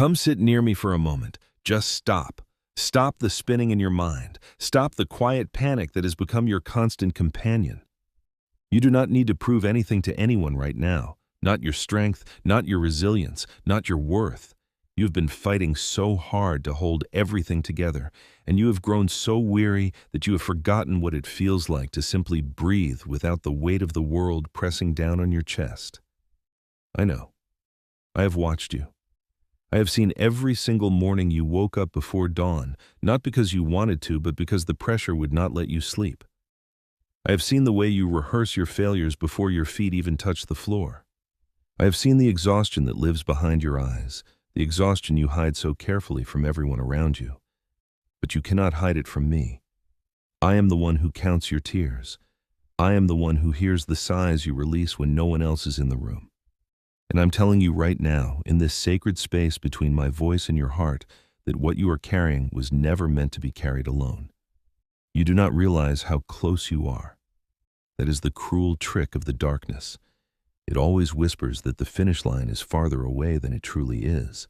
Come sit near me for a moment. Just stop. Stop the spinning in your mind. Stop the quiet panic that has become your constant companion. You do not need to prove anything to anyone right now. Not your strength, not your resilience, not your worth. You have been fighting so hard to hold everything together, and you have grown so weary that you have forgotten what it feels like to simply breathe without the weight of the world pressing down on your chest. I know. I have watched you. I have seen every single morning you woke up before dawn, not because you wanted to, but because the pressure would not let you sleep. I have seen the way you rehearse your failures before your feet even touch the floor. I have seen the exhaustion that lives behind your eyes, the exhaustion you hide so carefully from everyone around you. But you cannot hide it from me. I am the one who counts your tears. I am the one who hears the sighs you release when no one else is in the room. And I'm telling you right now, in this sacred space between my voice and your heart, that what you are carrying was never meant to be carried alone. You do not realize how close you are. That is the cruel trick of the darkness. It always whispers that the finish line is farther away than it truly is.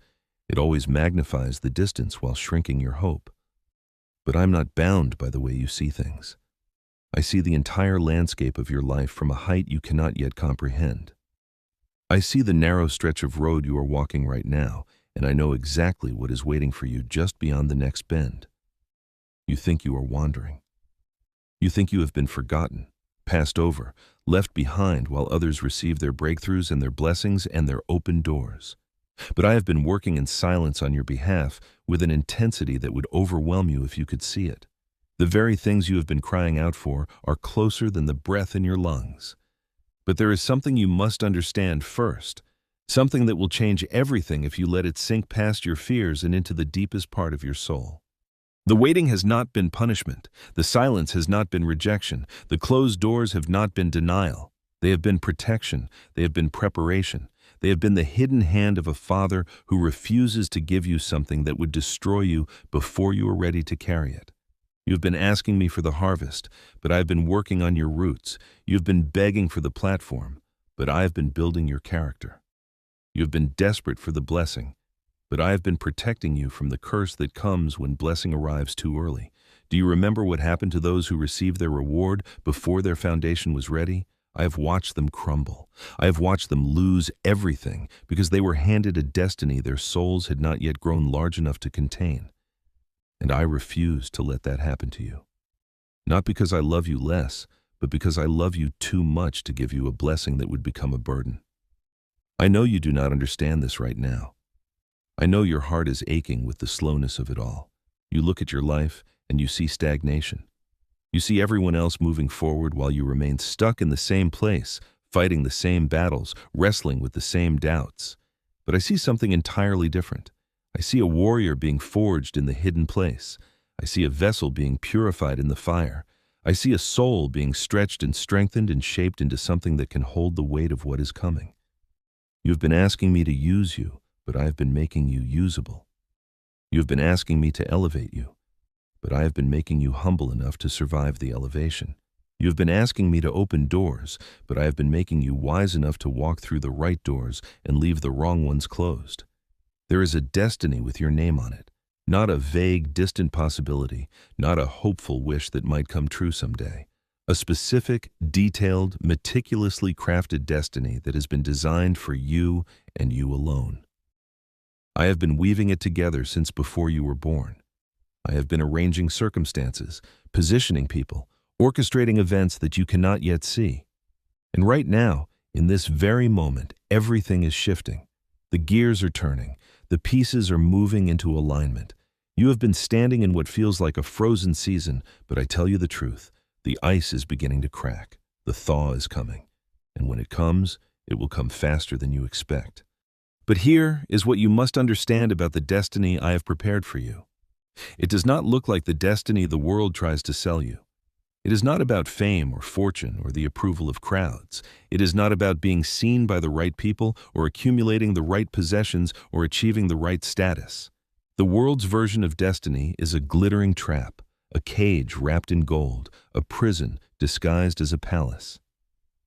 It always magnifies the distance while shrinking your hope. But I'm not bound by the way you see things. I see the entire landscape of your life from a height you cannot yet comprehend. I see the narrow stretch of road you are walking right now, and I know exactly what is waiting for you just beyond the next bend. You think you are wandering. You think you have been forgotten, passed over, left behind while others receive their breakthroughs and their blessings and their open doors. But I have been working in silence on your behalf with an intensity that would overwhelm you if you could see it. The very things you have been crying out for are closer than the breath in your lungs. But there is something you must understand first, something that will change everything if you let it sink past your fears and into the deepest part of your soul. The waiting has not been punishment. The silence has not been rejection. The closed doors have not been denial. They have been protection. They have been preparation. They have been the hidden hand of a father who refuses to give you something that would destroy you before you are ready to carry it. You have been asking me for the harvest, but I have been working on your roots. You have been begging for the platform, but I have been building your character. You have been desperate for the blessing, but I have been protecting you from the curse that comes when blessing arrives too early. Do you remember what happened to those who received their reward before their foundation was ready? I have watched them crumble. I have watched them lose everything because they were handed a destiny their souls had not yet grown large enough to contain. And I refuse to let that happen to you. Not because I love you less, but because I love you too much to give you a blessing that would become a burden. I know you do not understand this right now. I know your heart is aching with the slowness of it all. You look at your life and you see stagnation. You see everyone else moving forward while you remain stuck in the same place, fighting the same battles, wrestling with the same doubts. But I see something entirely different. I see a warrior being forged in the hidden place. I see a vessel being purified in the fire. I see a soul being stretched and strengthened and shaped into something that can hold the weight of what is coming. You have been asking me to use you, but I have been making you usable. You have been asking me to elevate you, but I have been making you humble enough to survive the elevation. You have been asking me to open doors, but I have been making you wise enough to walk through the right doors and leave the wrong ones closed. There is a destiny with your name on it, not a vague, distant possibility, not a hopeful wish that might come true someday. A specific, detailed, meticulously crafted destiny that has been designed for you and you alone. I have been weaving it together since before you were born. I have been arranging circumstances, positioning people, orchestrating events that you cannot yet see. And right now, in this very moment, everything is shifting. The gears are turning. The pieces are moving into alignment. You have been standing in what feels like a frozen season, but I tell you the truth, the ice is beginning to crack. The thaw is coming. And when it comes, it will come faster than you expect. But here is what you must understand about the destiny I have prepared for you. It does not look like the destiny the world tries to sell you. It is not about fame or fortune or the approval of crowds. It is not about being seen by the right people or accumulating the right possessions or achieving the right status. The world's version of destiny is a glittering trap, a cage wrapped in gold, a prison disguised as a palace.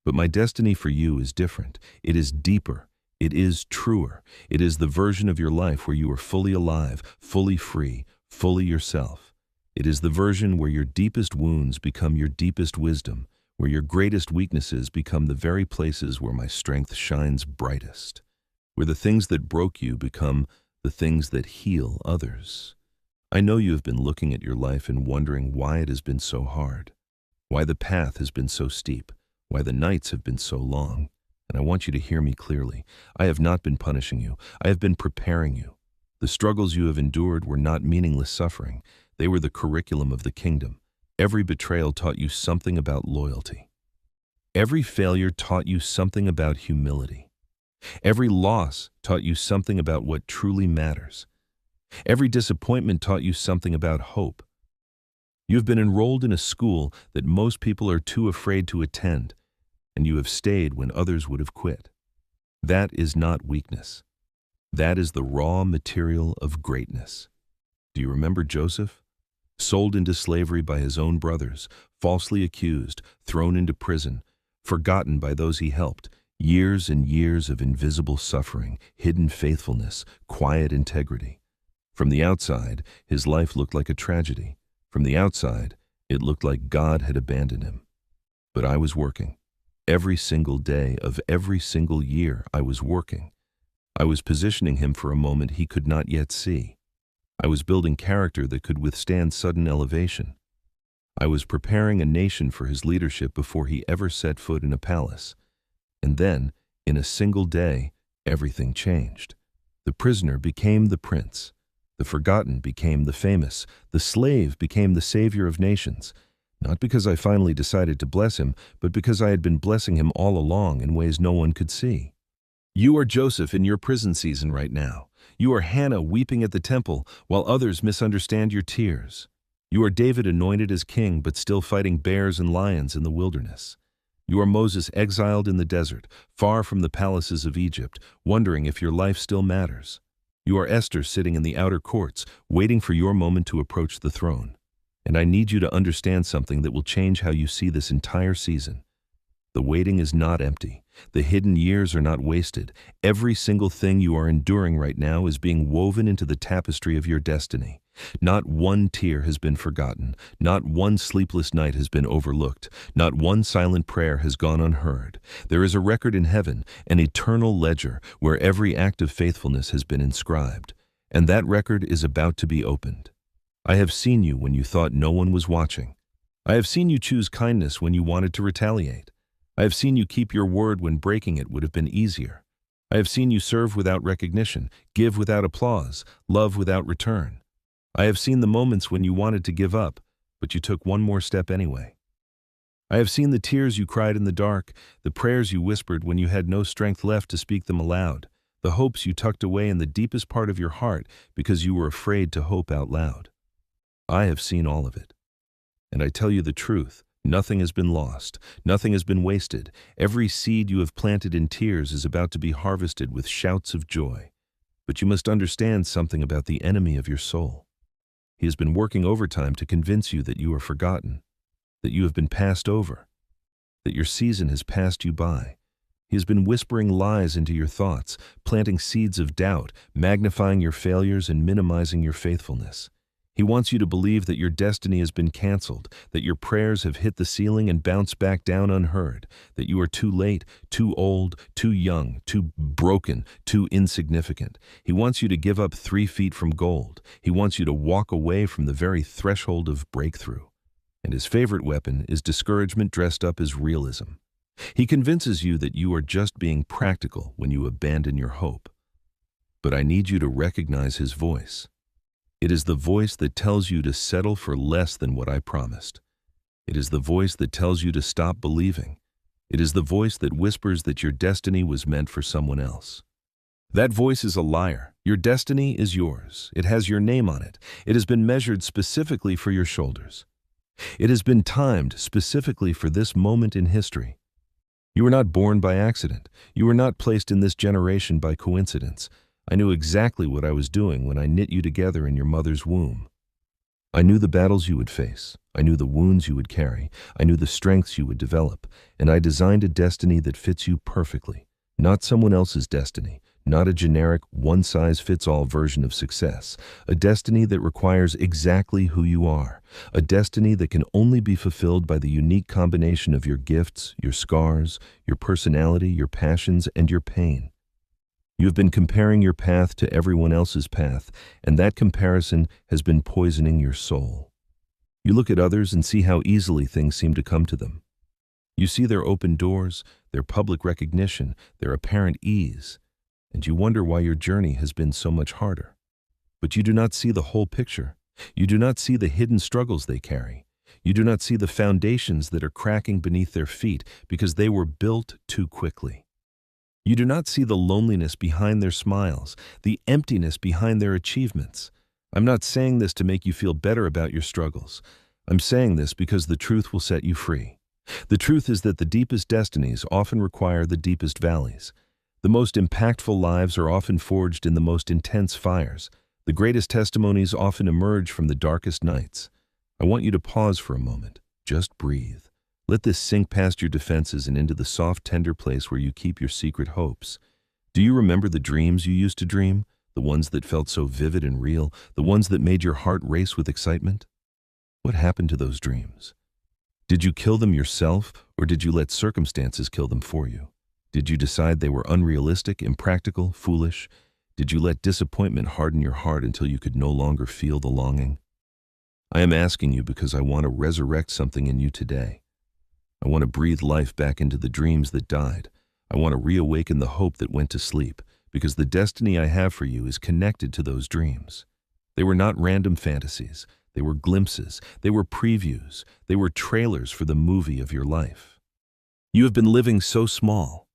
But my destiny for you is different. It is deeper. It is truer. It is the version of your life where you are fully alive, fully free, fully yourself. It is the version where your deepest wounds become your deepest wisdom, where your greatest weaknesses become the very places where my strength shines brightest, where the things that broke you become the things that heal others. I know you have been looking at your life and wondering why it has been so hard, why the path has been so steep, why the nights have been so long. And I want you to hear me clearly. I have not been punishing you. I have been preparing you. The struggles you have endured were not meaningless suffering. They were the curriculum of the kingdom. Every betrayal taught you something about loyalty. Every failure taught you something about humility. Every loss taught you something about what truly matters. Every disappointment taught you something about hope. You have been enrolled in a school that most people are too afraid to attend, and you have stayed when others would have quit. That is not weakness. That is the raw material of greatness. Do you remember Joseph? Sold into slavery by his own brothers, falsely accused, thrown into prison, forgotten by those he helped, years and years of invisible suffering, hidden faithfulness, quiet integrity. From the outside, his life looked like a tragedy. From the outside, it looked like God had abandoned him. But I was working. Every single day of every single year I was working. I was positioning him for a moment he could not yet see. I was building character that could withstand sudden elevation. I was preparing a nation for his leadership before he ever set foot in a palace. And then, in a single day, everything changed. The prisoner became the prince. The forgotten became the famous. The slave became the savior of nations. Not because I finally decided to bless him, but because I had been blessing him all along in ways no one could see. You are Joseph in your prison season right now. You are Hannah weeping at the temple while others misunderstand your tears. You are David anointed as king but still fighting bears and lions in the wilderness. You are Moses exiled in the desert, far from the palaces of Egypt, wondering if your life still matters. You are Esther sitting in the outer courts, waiting for your moment to approach the throne. And I need you to understand something that will change how you see this entire season. The waiting is not empty. The hidden years are not wasted. Every single thing you are enduring right now is being woven into the tapestry of your destiny. Not one tear has been forgotten. Not one sleepless night has been overlooked. Not one silent prayer has gone unheard. There is a record in heaven, an eternal ledger, where every act of faithfulness has been inscribed. And that record is about to be opened. I have seen you when you thought no one was watching. I have seen you choose kindness when you wanted to retaliate. I have seen you keep your word when breaking it would have been easier. I have seen you serve without recognition, give without applause, love without return. I have seen the moments when you wanted to give up, but you took one more step anyway. I have seen the tears you cried in the dark, the prayers you whispered when you had no strength left to speak them aloud, the hopes you tucked away in the deepest part of your heart because you were afraid to hope out loud. I have seen all of it. And I tell you the truth, nothing has been lost, nothing has been wasted. Every seed you have planted in tears is about to be harvested with shouts of joy. But you must understand something about the enemy of your soul. He has been working overtime to convince you that you are forgotten, that you have been passed over, that your season has passed you by. He has been whispering lies into your thoughts, planting seeds of doubt, magnifying your failures and minimizing your faithfulness. He wants you to believe that your destiny has been canceled, that your prayers have hit the ceiling and bounced back down unheard, that you are too late, too old, too young, too broken, too insignificant. He wants you to give up 3 feet from gold. He wants you to walk away from the very threshold of breakthrough. And his favorite weapon is discouragement dressed up as realism. He convinces you that you are just being practical when you abandon your hope. But I need you to recognize his voice. It is the voice that tells you to settle for less than what I promised. It is the voice that tells you to stop believing. It is the voice that whispers that your destiny was meant for someone else. That voice is a liar. Your destiny is yours. It has your name on it. It has been measured specifically for your shoulders. It has been timed specifically for this moment in history. You were not born by accident. You were not placed in this generation by coincidence. I knew exactly what I was doing when I knit you together in your mother's womb. I knew the battles you would face. I knew the wounds you would carry. I knew the strengths you would develop. And I designed a destiny that fits you perfectly. Not someone else's destiny, not a generic, one-size-fits-all version of success, a destiny that requires exactly who you are, a destiny that can only be fulfilled by the unique combination of your gifts, your scars, your personality, your passions, and your pain. You have been comparing your path to everyone else's path, and that comparison has been poisoning your soul. You look at others and see how easily things seem to come to them. You see their open doors, their public recognition, their apparent ease, and you wonder why your journey has been so much harder. But you do not see the whole picture. You do not see the hidden struggles they carry. You do not see the foundations that are cracking beneath their feet because they were built too quickly. You do not see the loneliness behind their smiles, the emptiness behind their achievements. I'm not saying this to make you feel better about your struggles. I'm saying this because the truth will set you free. The truth is that the deepest destinies often require the deepest valleys. The most impactful lives are often forged in the most intense fires. The greatest testimonies often emerge from the darkest nights. I want you to pause for a moment. Just breathe. Let this sink past your defenses and into the soft, tender place where you keep your secret hopes. Do you remember the dreams you used to dream? The ones that felt so vivid and real? The ones that made your heart race with excitement? What happened to those dreams? Did you kill them yourself, or did you let circumstances kill them for you? Did you decide they were unrealistic, impractical, foolish? Did you let disappointment harden your heart until you could no longer feel the longing? I am asking you because I want to resurrect something in you today. I want to breathe life back into the dreams that died. I want to reawaken the hope that went to sleep, because the destiny I have for you is connected to those dreams. They were not random fantasies. They were glimpses. They were previews. They were trailers for the movie of your life. You have been living so small.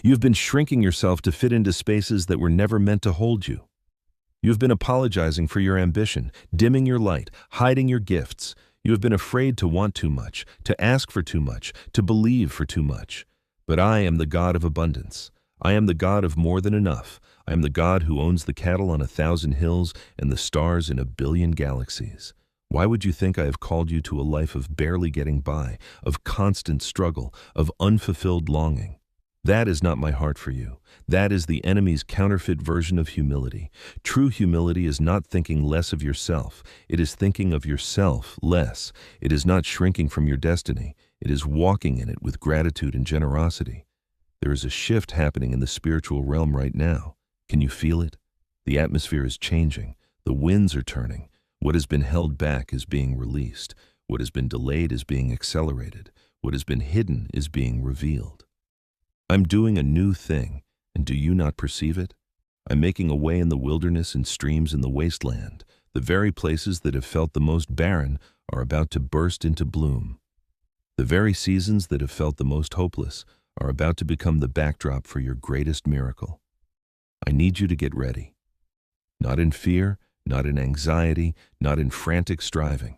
You have been shrinking yourself to fit into spaces that were never meant to hold you. You have been apologizing for your ambition, dimming your light, hiding your gifts. You have been afraid to want too much, to ask for too much, to believe for too much. But I am the God of abundance. I am the God of more than enough. I am the God who owns the cattle on 1,000 hills and the stars in 1,000,000,000 galaxies. Why would you think I have called you to a life of barely getting by, of constant struggle, of unfulfilled longing? That is not my heart for you. That is the enemy's counterfeit version of humility. True humility is not thinking less of yourself. It is thinking of yourself less. It is not shrinking from your destiny. It is walking in it with gratitude and generosity. There is a shift happening in the spiritual realm right now. Can you feel it? The atmosphere is changing. The winds are turning. What has been held back is being released. What has been delayed is being accelerated. What has been hidden is being revealed. I'm doing a new thing, and do you not perceive it? I'm making a way in the wilderness and streams in the wasteland. The very places that have felt the most barren are about to burst into bloom. The very seasons that have felt the most hopeless are about to become the backdrop for your greatest miracle. I need you to get ready. Not in fear, not in anxiety, not in frantic striving.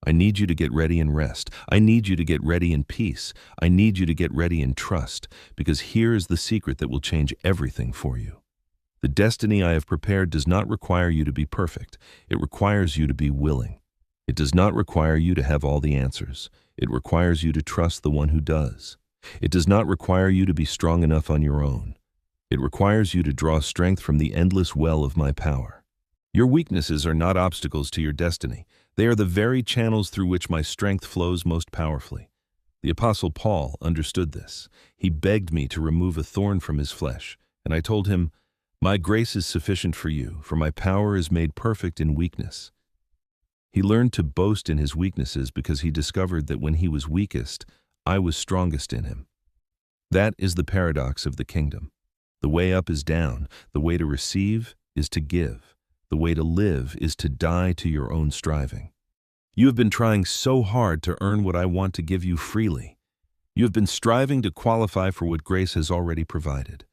I need you to get ready in rest. I need you to get ready in peace. I need you to get ready in trust, because here is the secret that will change everything for you. The destiny I have prepared does not require you to be perfect. It requires you to be willing. It does not require you to have all the answers. It requires you to trust the one who does. It does not require you to be strong enough on your own. It requires you to draw strength from the endless well of my power. Your weaknesses are not obstacles to your destiny. They are the very channels through which my strength flows most powerfully. The Apostle Paul understood this. He begged me to remove a thorn from his flesh, and I told him, "My grace is sufficient for you, for my power is made perfect in weakness." He learned to boast in his weaknesses because he discovered that when he was weakest, I was strongest in him. That is the paradox of the kingdom. The way up is down. The way to receive is to give. The way to live is to die to your own striving. You have been trying so hard to earn what I want to give you freely. You have been striving to qualify for what grace has already provided.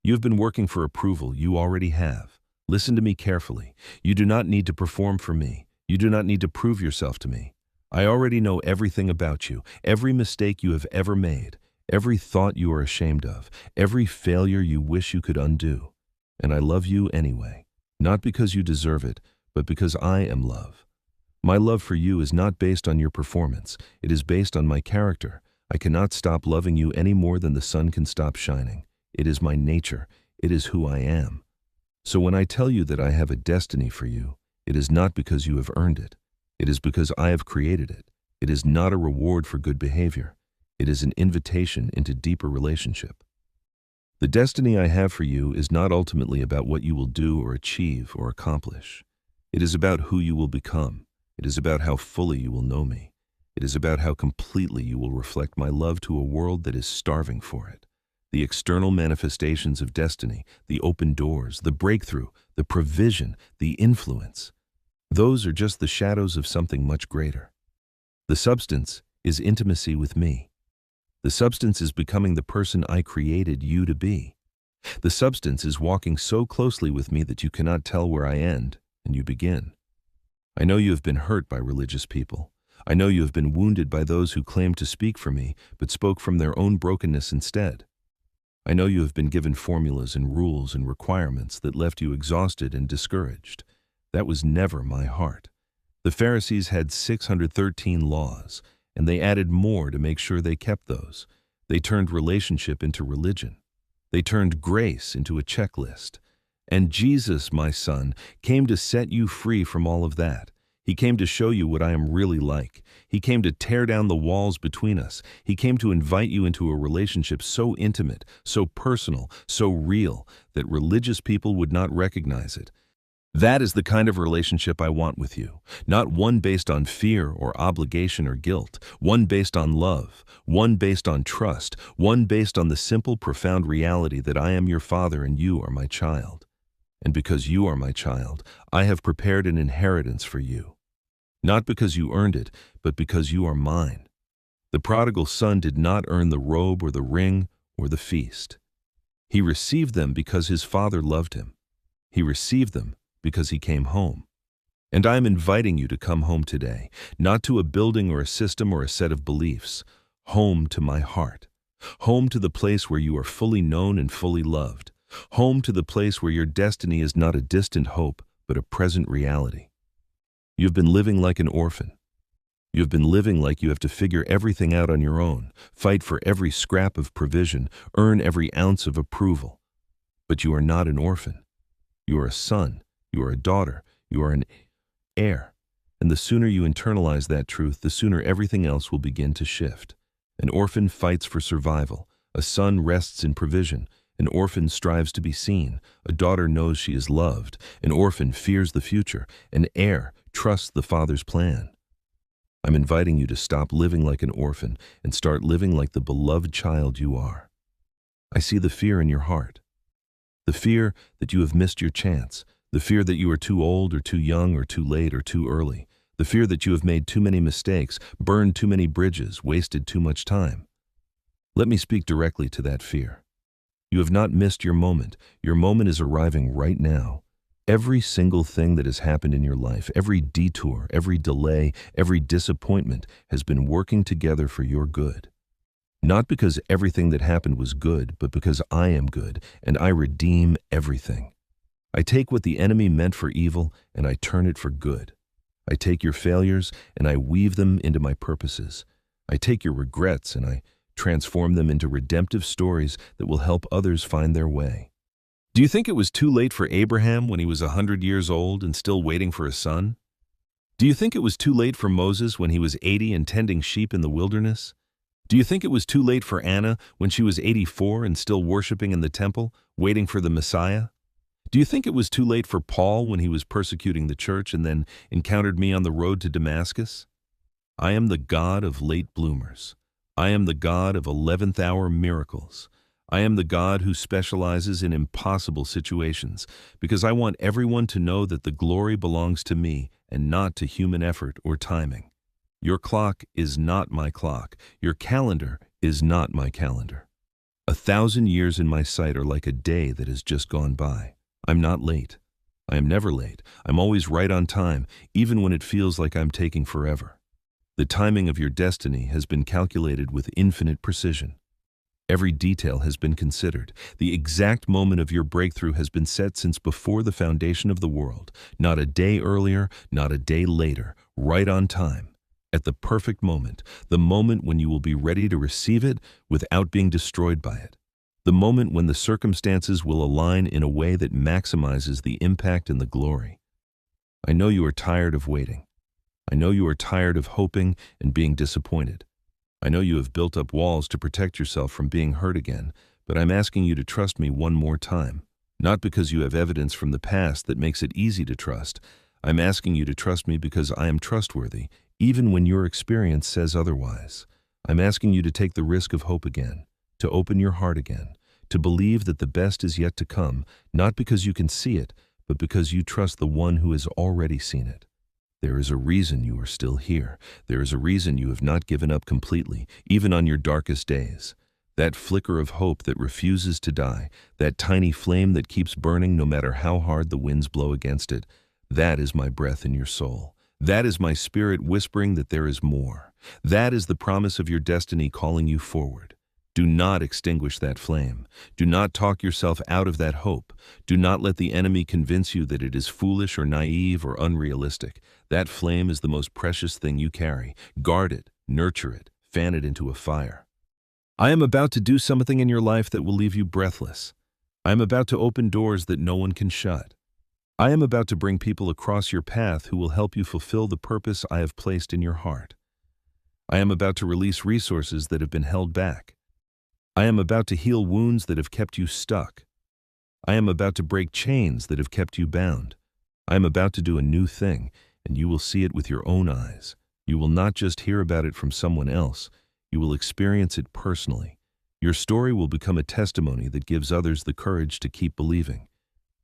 You have been working for approval you already have. Listen to me carefully. You do not need to perform for me. You do not need to prove yourself to me. I already know everything about you, every mistake you have ever made, every thought you are ashamed of, every failure you wish you could undo. And I love you anyway. Not because you deserve it, but because I am love. My love for you is not based on your performance. It is based on my character. I cannot stop loving you any more than the sun can stop shining. It is my nature. It is who I am. So when I tell you that I have a destiny for you, it is not because you have earned it. It is because I have created it. It is not a reward for good behavior. It is an invitation into deeper relationship. The destiny I have for you is not ultimately about what you will do or achieve or accomplish. It is about who you will become. It is about how fully you will know me. It is about how completely you will reflect my love to a world that is starving for it. The external manifestations of destiny, the open doors, the breakthrough, the provision, the influence, those are just the shadows of something much greater. The substance is intimacy with me. The substance is becoming the person I created you to be. The substance is walking so closely with me that you cannot tell where I end and you begin. I know you have been hurt by religious people. I know you have been wounded by those who claimed to speak for me but spoke from their own brokenness instead. I know you have been given formulas and rules and requirements that left you exhausted and discouraged. That was never my heart. The Pharisees had 613 laws, and they added more to make sure they kept those. They turned relationship into religion. They turned grace into a checklist. And Jesus, my son, came to set you free from all of that. He came to show you what I am really like. He came to tear down the walls between us. He came to invite you into a relationship so intimate, so personal, so real, that religious people would not recognize it. That is the kind of relationship I want with you, not one based on fear or obligation or guilt, one based on love, one based on trust, one based on the simple, profound reality that I am your father and you are my child. And because you are my child, I have prepared an inheritance for you. Not because you earned it, but because you are mine. The prodigal son did not earn the robe or the ring or the feast. He received them because his father loved him. He received them because he came home. And I am inviting you to come home today, not to a building or a system or a set of beliefs, home to my heart, home to the place where you are fully known and fully loved, home to the place where your destiny is not a distant hope, but a present reality. You've been living like an orphan. You've been living like you have to figure everything out on your own, fight for every scrap of provision, earn every ounce of approval. But you are not an orphan. You are a son. You are a daughter. You are an heir. And the sooner you internalize that truth, the sooner everything else will begin to shift. An orphan fights for survival. A son rests in provision. An orphan strives to be seen. A daughter knows she is loved. An orphan fears the future. An heir trusts the father's plan. I'm inviting you to stop living like an orphan and start living like the beloved child you are. I see the fear in your heart. The fear that you have missed your chance. The fear that you are too old or too young or too late or too early. The fear that you have made too many mistakes, burned too many bridges, wasted too much time. Let me speak directly to that fear. You have not missed your moment. Your moment is arriving right now. Every single thing that has happened in your life, every detour, every delay, every disappointment has been working together for your good. Not because everything that happened was good, but because I am good, and I redeem everything. I take what the enemy meant for evil, and I turn it for good. I take your failures, and I weave them into my purposes. I take your regrets, and I transform them into redemptive stories that will help others find their way. Do you think it was too late for Abraham when he was 100 years old and still waiting for a son? Do you think it was too late for Moses when he was 80 and tending sheep in the wilderness? Do you think it was too late for Anna when she was 84 and still worshiping in the temple, waiting for the Messiah? Do you think it was too late for Paul when he was persecuting the church and then encountered me on the road to Damascus? I am the God of late bloomers. I am the God of 11th hour miracles. I am the God who specializes in impossible situations because I want everyone to know that the glory belongs to me and not to human effort or timing. Your clock is not my clock. Your calendar is not my calendar. 1,000 years in my sight are like a day that has just gone by. I'm not late. I am never late. I'm always right on time, even when it feels like I'm taking forever. The timing of your destiny has been calculated with infinite precision. Every detail has been considered. The exact moment of your breakthrough has been set since before the foundation of the world. Not a day earlier, not a day later, right on time. At the perfect moment, the moment when you will be ready to receive it without being destroyed by it. The moment when the circumstances will align in a way that maximizes the impact and the glory. I know you are tired of waiting. I know you are tired of hoping and being disappointed. I know you have built up walls to protect yourself from being hurt again, but I'm asking you to trust me one more time. Not because you have evidence from the past that makes it easy to trust. I'm asking you to trust me because I am trustworthy, even when your experience says otherwise. I'm asking you to take the risk of hope again, to open your heart again, to believe that the best is yet to come, not because you can see it, but because you trust the one who has already seen it. There is a reason you are still here. There is a reason you have not given up completely, even on your darkest days. That flicker of hope that refuses to die, that tiny flame that keeps burning no matter how hard the winds blow against it, that is my breath in your soul. That is my spirit whispering that there is more. That is the promise of your destiny calling you forward. Do not extinguish that flame. Do not talk yourself out of that hope. Do not let the enemy convince you that it is foolish or naive or unrealistic. That flame is the most precious thing you carry. Guard it, nurture it, fan it into a fire. I am about to do something in your life that will leave you breathless. I am about to open doors that no one can shut. I am about to bring people across your path who will help you fulfill the purpose I have placed in your heart. I am about to release resources that have been held back. I am about to heal wounds that have kept you stuck. I am about to break chains that have kept you bound. I am about to do a new thing, and you will see it with your own eyes. You will not just hear about it from someone else. You will experience it personally. Your story will become a testimony that gives others the courage to keep believing.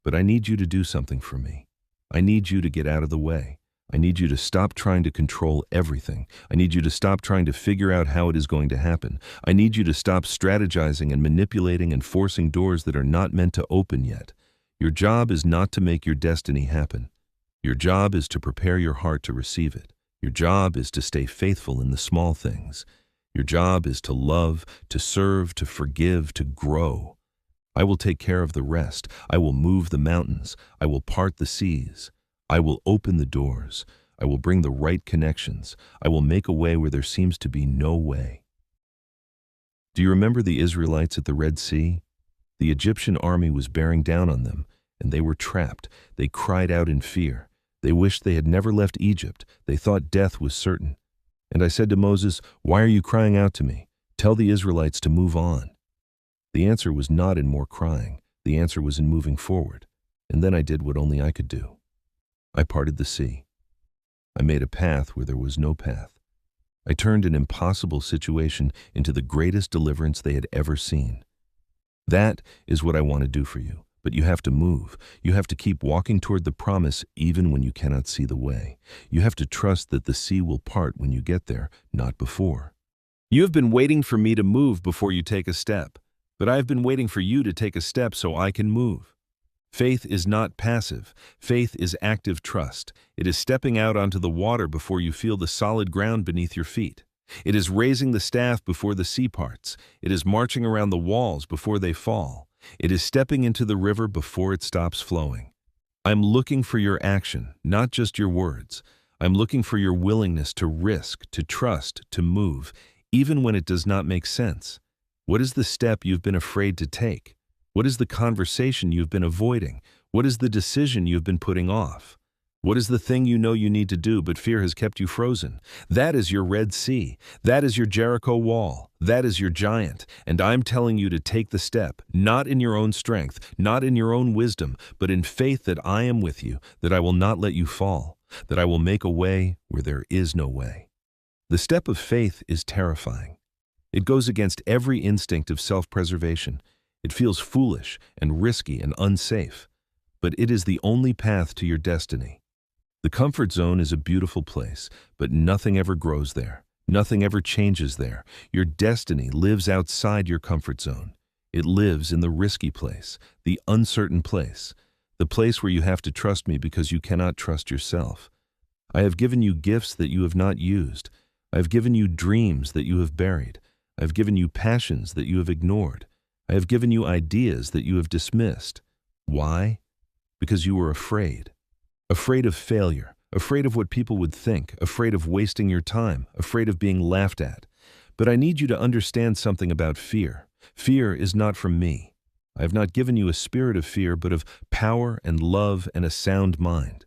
But I need you to do something for me. I need you to get out of the way. I need you to stop trying to control everything. I need you to stop trying to figure out how it is going to happen. I need you to stop strategizing and manipulating and forcing doors that are not meant to open yet. Your job is not to make your destiny happen. Your job is to prepare your heart to receive it. Your job is to stay faithful in the small things. Your job is to love, to serve, to forgive, to grow. I will take care of the rest. I will move the mountains. I will part the seas. I will open the doors. I will bring the right connections. I will make a way where there seems to be no way. Do you remember the Israelites at the Red Sea? The Egyptian army was bearing down on them, and they were trapped. They cried out in fear. They wished they had never left Egypt. They thought death was certain. And I said to Moses, "Why are you crying out to me? Tell the Israelites to move on." The answer was not in more crying. The answer was in moving forward. And then I did what only I could do. I parted the sea. I made a path where there was no path. I turned an impossible situation into the greatest deliverance they had ever seen. That is what I want to do for you. But you have to move. You have to keep walking toward the promise even when you cannot see the way. You have to trust that the sea will part when you get there, not before. You have been waiting for me to move before you take a step, but I have been waiting for you to take a step so I can move. Faith is not passive. Faith is active trust. It is stepping out onto the water before you feel the solid ground beneath your feet. It is raising the staff before the sea parts. It is marching around the walls before they fall. It is stepping into the river before it stops flowing. I'm looking for your action, not just your words. I'm looking for your willingness to risk, to trust, to move, even when it does not make sense. What is the step you've been afraid to take? What is the conversation you've been avoiding? What is the decision you've been putting off? What is the thing you know you need to do but fear has kept you frozen? That is your Red Sea. That is your Jericho wall. That is your giant. And I'm telling you to take the step, not in your own strength, not in your own wisdom, but in faith that I am with you, that I will not let you fall, that I will make a way where there is no way. The step of faith is terrifying. It goes against every instinct of self-preservation. It feels foolish and risky and unsafe, but it is the only path to your destiny. The comfort zone is a beautiful place, but nothing ever grows there. Nothing ever changes there. Your destiny lives outside your comfort zone. It lives in the risky place, the uncertain place, the place where you have to trust me because you cannot trust yourself. I have given you gifts that you have not used. I have given you dreams that you have buried. I have given you passions that you have ignored. I have given you ideas that you have dismissed. Why? Because you were afraid. Afraid of failure, afraid of what people would think, afraid of wasting your time, afraid of being laughed at. But I need you to understand something about fear. Fear is not from me. I have not given you a spirit of fear, but of power and love and a sound mind.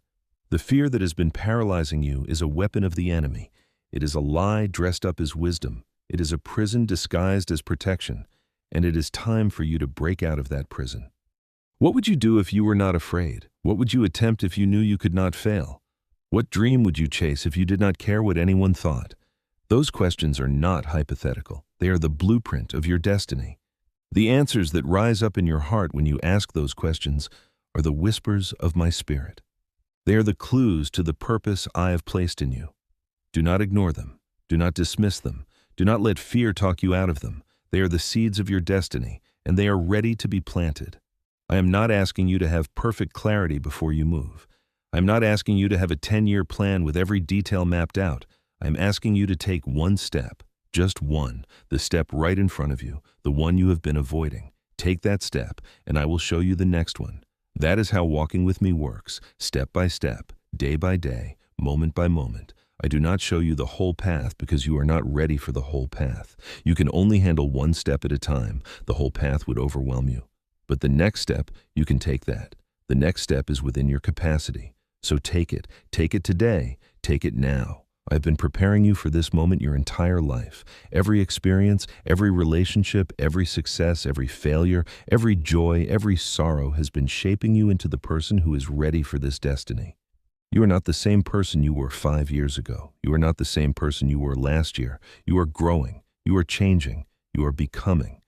The fear that has been paralyzing you is a weapon of the enemy. It is a lie dressed up as wisdom. It is a prison disguised as protection, and it is time for you to break out of that prison. What would you do if you were not afraid? What would you attempt if you knew you could not fail? What dream would you chase if you did not care what anyone thought? Those questions are not hypothetical. They are the blueprint of your destiny. The answers that rise up in your heart when you ask those questions are the whispers of my spirit. They are the clues to the purpose I have placed in you. Do not ignore them. Do not dismiss them. Do not let fear talk you out of them. They are the seeds of your destiny, and they are ready to be planted. I am not asking you to have perfect clarity before you move. I am not asking you to have a 10-year plan with every detail mapped out. I am asking you to take one step, just one, the step right in front of you, the one you have been avoiding. Take that step, and I will show you the next one. That is how walking with me works, step by step, day by day, moment by moment. I do not show you the whole path because you are not ready for the whole path. You can only handle one step at a time. The whole path would overwhelm you. But the next step, you can take that. The next step is within your capacity. So take it. Take it today. Take it now. I've been preparing you for this moment your entire life. Every experience, every relationship, every success, every failure, every joy, every sorrow has been shaping you into the person who is ready for this destiny. You are not the same person you were 5 years ago. You are not the same person you were last year. You are growing. You are changing. You are becoming.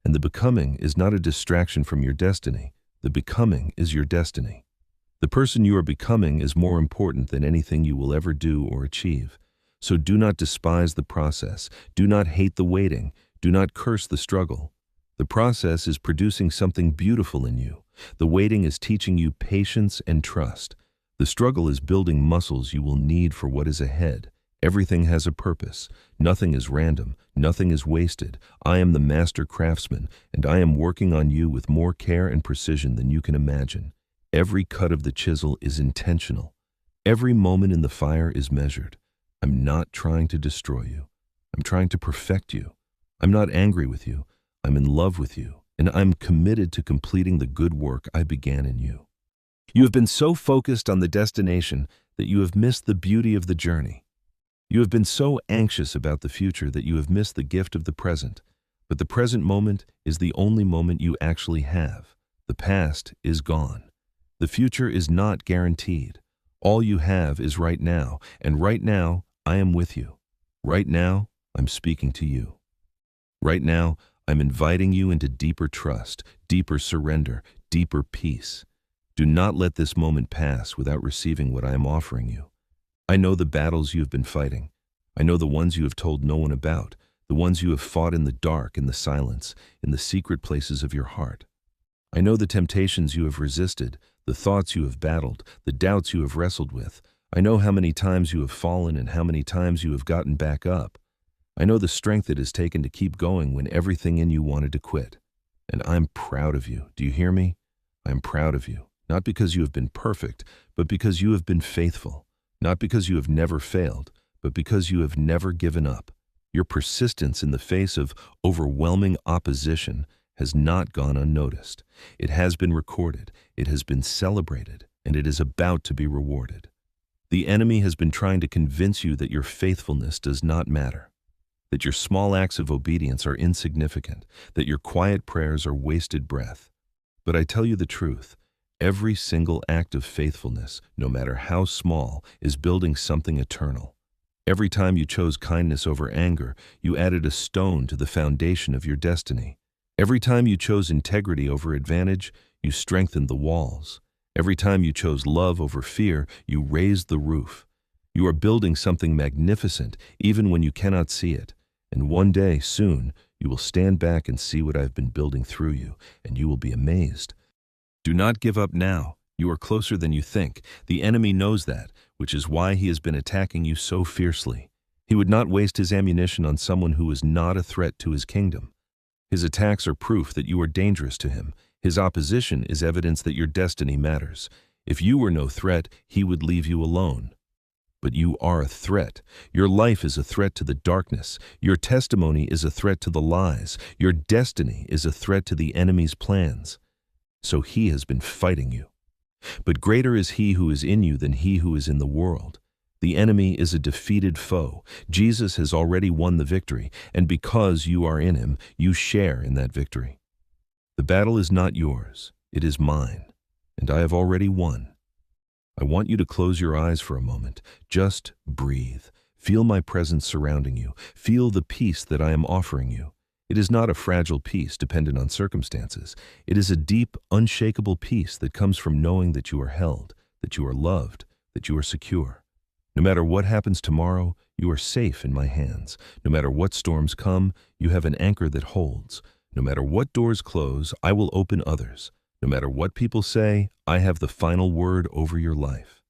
And the becoming is not a distraction from your destiny. The becoming is your destiny. The person you are becoming is more important than anything you will ever do or achieve. So do not despise the process. Do not hate the waiting. Do not curse the struggle. The process is producing something beautiful in you. The waiting is teaching you patience and trust. The struggle is building muscles you will need for what is ahead. Everything has a purpose. Nothing is random. Nothing is wasted. I am the master craftsman, and I am working on you with more care and precision than you can imagine. Every cut of the chisel is intentional. Every moment in the fire is measured. I'm not trying to destroy you. I'm trying to perfect you. I'm not angry with you. I'm in love with you, and I'm committed to completing the good work I began in you. You have been so focused on the destination that you have missed the beauty of the journey. You have been so anxious about the future that you have missed the gift of the present. But the present moment is the only moment you actually have. The past is gone. The future is not guaranteed. All you have is right now, and right now, I am with you. Right now, I'm speaking to you. Right now, I'm inviting you into deeper trust, deeper surrender, deeper peace. Do not let this moment pass without receiving what I am offering you. I know the battles you have been fighting. I know the ones you have told no one about, the ones you have fought in the dark, in the silence, in the secret places of your heart. I know the temptations you have resisted, the thoughts you have battled, the doubts you have wrestled with. I know how many times you have fallen and how many times you have gotten back up. I know the strength it has taken to keep going when everything in you wanted to quit. And I'm proud of you. Do you hear me? I'm proud of you. Not because you have been perfect, but because you have been faithful. Not because you have never failed, but because you have never given up. Your persistence in the face of overwhelming opposition has not gone unnoticed. It has been recorded, it has been celebrated, and it is about to be rewarded. The enemy has been trying to convince you that your faithfulness does not matter, that your small acts of obedience are insignificant, that your quiet prayers are wasted breath. But I tell you the truth. Every single act of faithfulness, no matter how small, is building something eternal. Every time you chose kindness over anger, you added a stone to the foundation of your destiny. Every time you chose integrity over advantage, you strengthened the walls. Every time you chose love over fear, you raised the roof. You are building something magnificent, even when you cannot see it. And one day, soon, you will stand back and see what I've been building through you, and you will be amazed. Do not give up now. You are closer than you think. The enemy knows that, which is why he has been attacking you so fiercely. He would not waste his ammunition on someone who is not a threat to his kingdom. His attacks are proof that you are dangerous to him. His opposition is evidence that your destiny matters. If you were no threat, he would leave you alone. But you are a threat. Your life is a threat to the darkness. Your testimony is a threat to the lies. Your destiny is a threat to the enemy's plans. So he has been fighting you. But greater is he who is in you than he who is in the world. The enemy is a defeated foe. Jesus has already won the victory, and because you are in him, you share in that victory. The battle is not yours, it is mine, and I have already won. I want you to close your eyes for a moment. Just breathe. Feel my presence surrounding you. Feel the peace that I am offering you. It is not a fragile peace dependent on circumstances. It is a deep, unshakable peace that comes from knowing that you are held, that you are loved, that you are secure. No matter what happens tomorrow, you are safe in my hands. No matter what storms come, you have an anchor that holds. No matter what doors close, I will open others. No matter what people say, I have the final word over your life.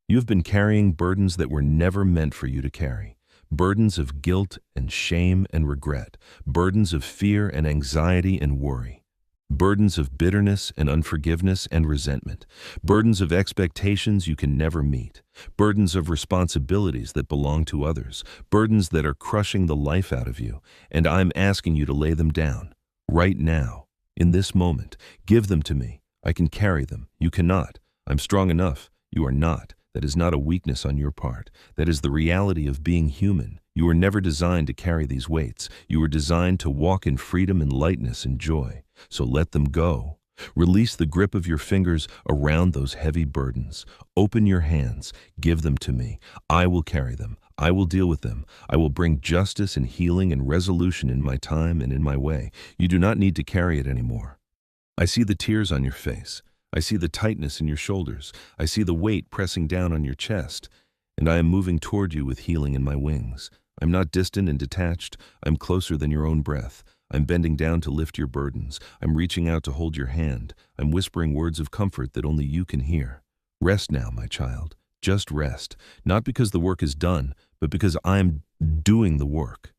You have been carrying burdens that were never meant for you to carry. Burdens of guilt and shame and regret. Burdens of fear and anxiety and worry. Burdens of bitterness and unforgiveness and resentment. Burdens of expectations you can never meet. Burdens of responsibilities that belong to others. Burdens that are crushing the life out of you. And I'm asking you to lay them down. Right now. In this moment. Give them to me. I can carry them. You cannot. I'm strong enough. You are not. That is not a weakness on your part. That is the reality of being human. You were never designed to carry these weights. You were designed to walk in freedom and lightness and joy. So let them go. Release the grip of your fingers around those heavy burdens. Open your hands. Give them to me. I will carry them. I will deal with them. I will bring justice and healing and resolution in my time and in my way. You do not need to carry it anymore. I see the tears on your face. I see the tightness in your shoulders. I see the weight pressing down on your chest. And I am moving toward you with healing in my wings. I'm not distant and detached. I'm closer than your own breath. I'm bending down to lift your burdens. I'm reaching out to hold your hand. I'm whispering words of comfort that only you can hear. Rest now, my child. Just rest. Not because the work is done, but because I am doing the work.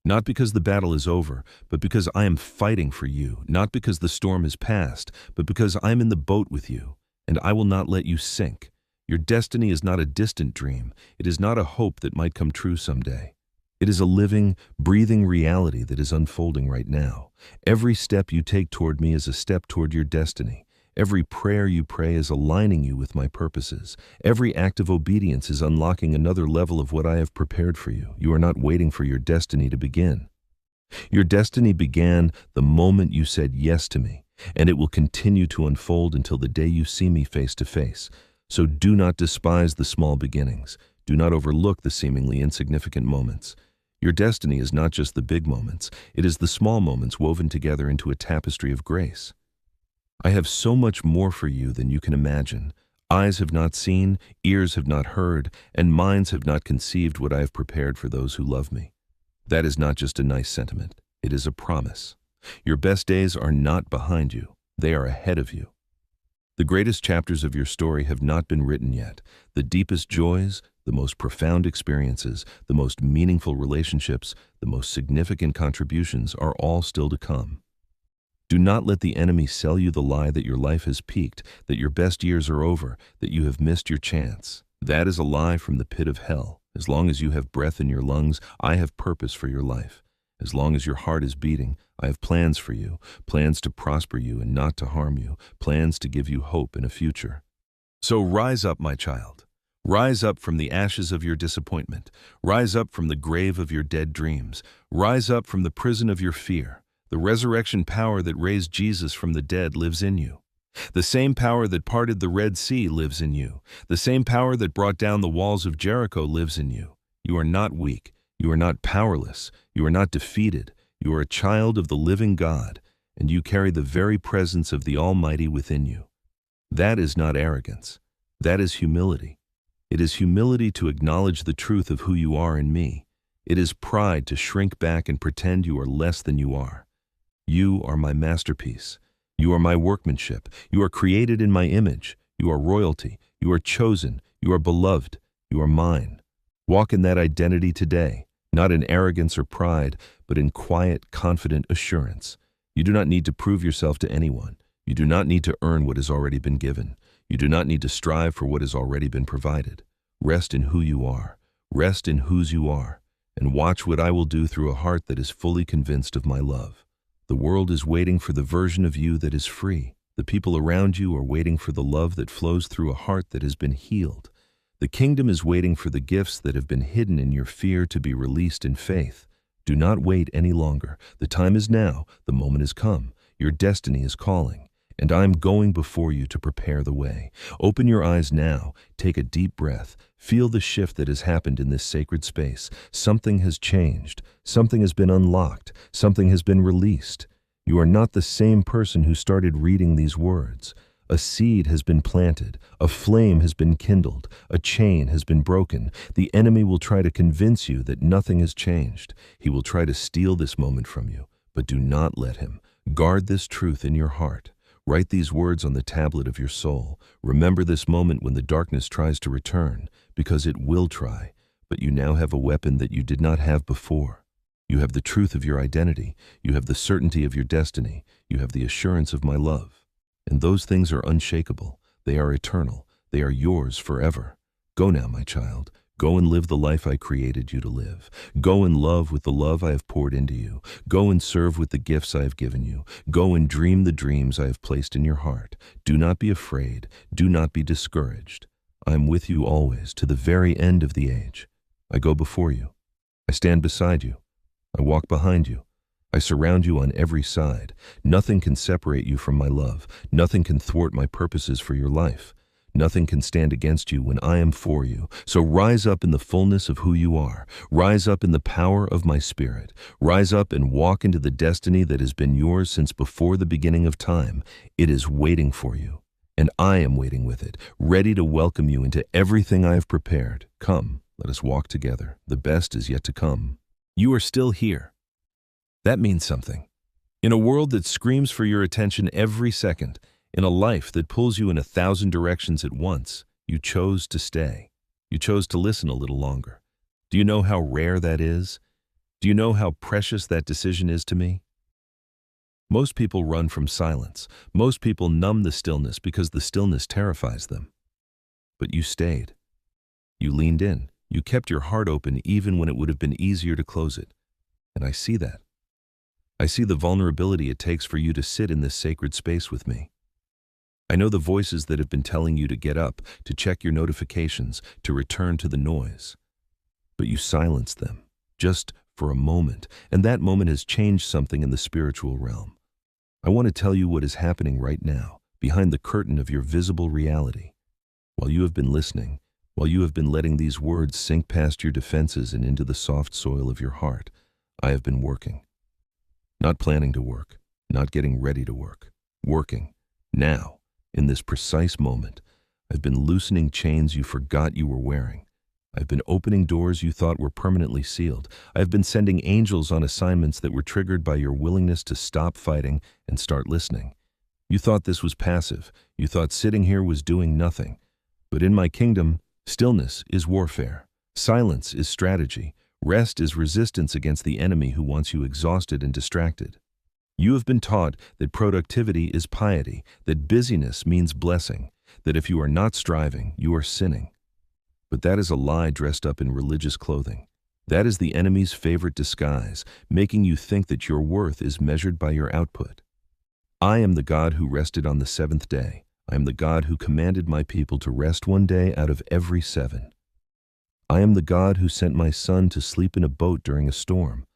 Not because the battle is over, but because I am fighting for you. Not because the storm is past, but because I am in the boat with you, and I will not let you sink. Your destiny is not a distant dream. It is not a hope that might come true someday. It is a living, breathing reality that is unfolding right now. Every step you take toward me is a step toward your destiny. Every prayer you pray is aligning you with my purposes. Every act of obedience is unlocking another level of what I have prepared for you. You are not waiting for your destiny to begin. Your destiny began the moment you said yes to me, and it will continue to unfold until the day you see me face to face. So do not despise the small beginnings. Do not overlook the seemingly insignificant moments. Your destiny is not just the big moments. It is the small moments woven together into a tapestry of grace. I have so much more for you than you can imagine. Eyes have not seen, ears have not heard, and minds have not conceived what I have prepared for those who love me. That is not just a nice sentiment. It is a promise. Your best days are not behind you. They are ahead of you. The greatest chapters of your story have not been written yet. The deepest joys, the most profound experiences, the most meaningful relationships, the most significant contributions are all still to come. Do not let the enemy sell you the lie that your life has peaked, that your best years are over, that you have missed your chance. That is a lie from the pit of hell. As long as you have breath in your lungs, I have purpose for your life. As long as your heart is beating, I have plans for you, plans to prosper you and not to harm you, plans to give you hope and a future. So rise up, my child. Rise up from the ashes of your disappointment. Rise up from the grave of your dead dreams. Rise up from the prison of your fear. The resurrection power that raised Jesus from the dead lives in you. The same power that parted the Red Sea lives in you. The same power that brought down the walls of Jericho lives in you. You are not weak. You are not powerless. You are not defeated. You are a child of the living God, and you carry the very presence of the Almighty within you. That is not arrogance. That is humility. It is humility to acknowledge the truth of who you are in me. It is pride to shrink back and pretend you are less than you are. You are my masterpiece. You are my workmanship. You are created in my image. You are royalty. You are chosen. You are beloved. You are mine. Walk in that identity today, not in arrogance or pride, but in quiet, confident assurance. You do not need to prove yourself to anyone. You do not need to earn what has already been given. You do not need to strive for what has already been provided. Rest in who you are. Rest in whose you are. And watch what I will do through a heart that is fully convinced of my love. The world is waiting for the version of you that is free. The people around you are waiting for the love that flows through a heart that has been healed. The kingdom is waiting for the gifts that have been hidden in your fear to be released in faith. Do not wait any longer. The time is now. The moment has come. Your destiny is calling. And I am going before you to prepare the way. Open your eyes now. Take a deep breath. Feel the shift that has happened in this sacred space. Something has changed. Something has been unlocked. Something has been released. You are not the same person who started reading these words. A seed has been planted. A flame has been kindled. A chain has been broken. The enemy will try to convince you that nothing has changed. He will try to steal this moment from you, but do not let him. Guard this truth in your heart. Write these words on the tablet of your soul. Remember this moment when the darkness tries to return, because it will try, but you now have a weapon that you did not have before. You have the truth of your identity. You have the certainty of your destiny. You have the assurance of my love. And those things are unshakable. They are eternal. They are yours forever. Go now, my child. Go and live the life I created you to live. Go and love with the love I have poured into you. Go and serve with the gifts I have given you. Go and dream the dreams I have placed in your heart. Do not be afraid. Do not be discouraged. I am with you always, to the very end of the age. I go before you. I stand beside you. I walk behind you. I surround you on every side. Nothing can separate you from my love. Nothing can thwart my purposes for your life. Nothing can stand against you when I am for you. So rise up in the fullness of who you are. Rise up in the power of my spirit. Rise up and walk into the destiny that has been yours since before the beginning of time. It is waiting for you, and I am waiting with it, ready to welcome you into everything I have prepared. Come, let us walk together. The best is yet to come. You are still here. That means something. In a world that screams for your attention every second, in a life that pulls you in 1,000 directions at once, you chose to stay. You chose to listen a little longer. Do you know how rare that is? Do you know how precious that decision is to me? Most people run from silence. Most people numb the stillness because the stillness terrifies them. But you stayed. You leaned in. You kept your heart open even when it would have been easier to close it. And I see that. I see the vulnerability it takes for you to sit in this sacred space with me. I know the voices that have been telling you to get up, to check your notifications, to return to the noise. But you silenced them, just for a moment, and that moment has changed something in the spiritual realm. I want to tell you what is happening right now, behind the curtain of your visible reality. While you have been listening, while you have been letting these words sink past your defenses and into the soft soil of your heart, I have been working. Not planning to work, not getting ready to work. Working, now. In this precise moment, I've been loosening chains you forgot you were wearing. I've been opening doors you thought were permanently sealed. I've been sending angels on assignments that were triggered by your willingness to stop fighting and start listening. You thought this was passive. You thought sitting here was doing nothing. But in my kingdom, stillness is warfare. Silence is strategy. Rest is resistance against the enemy who wants you exhausted and distracted. You have been taught that productivity is piety, that busyness means blessing, that if you are not striving, you are sinning. But that is a lie dressed up in religious clothing. That is the enemy's favorite disguise, making you think that your worth is measured by your output. I am the God who rested on the seventh day. I am the God who commanded my people to rest one day out of every 7. I am the God who sent my son to sleep in a boat during a storm,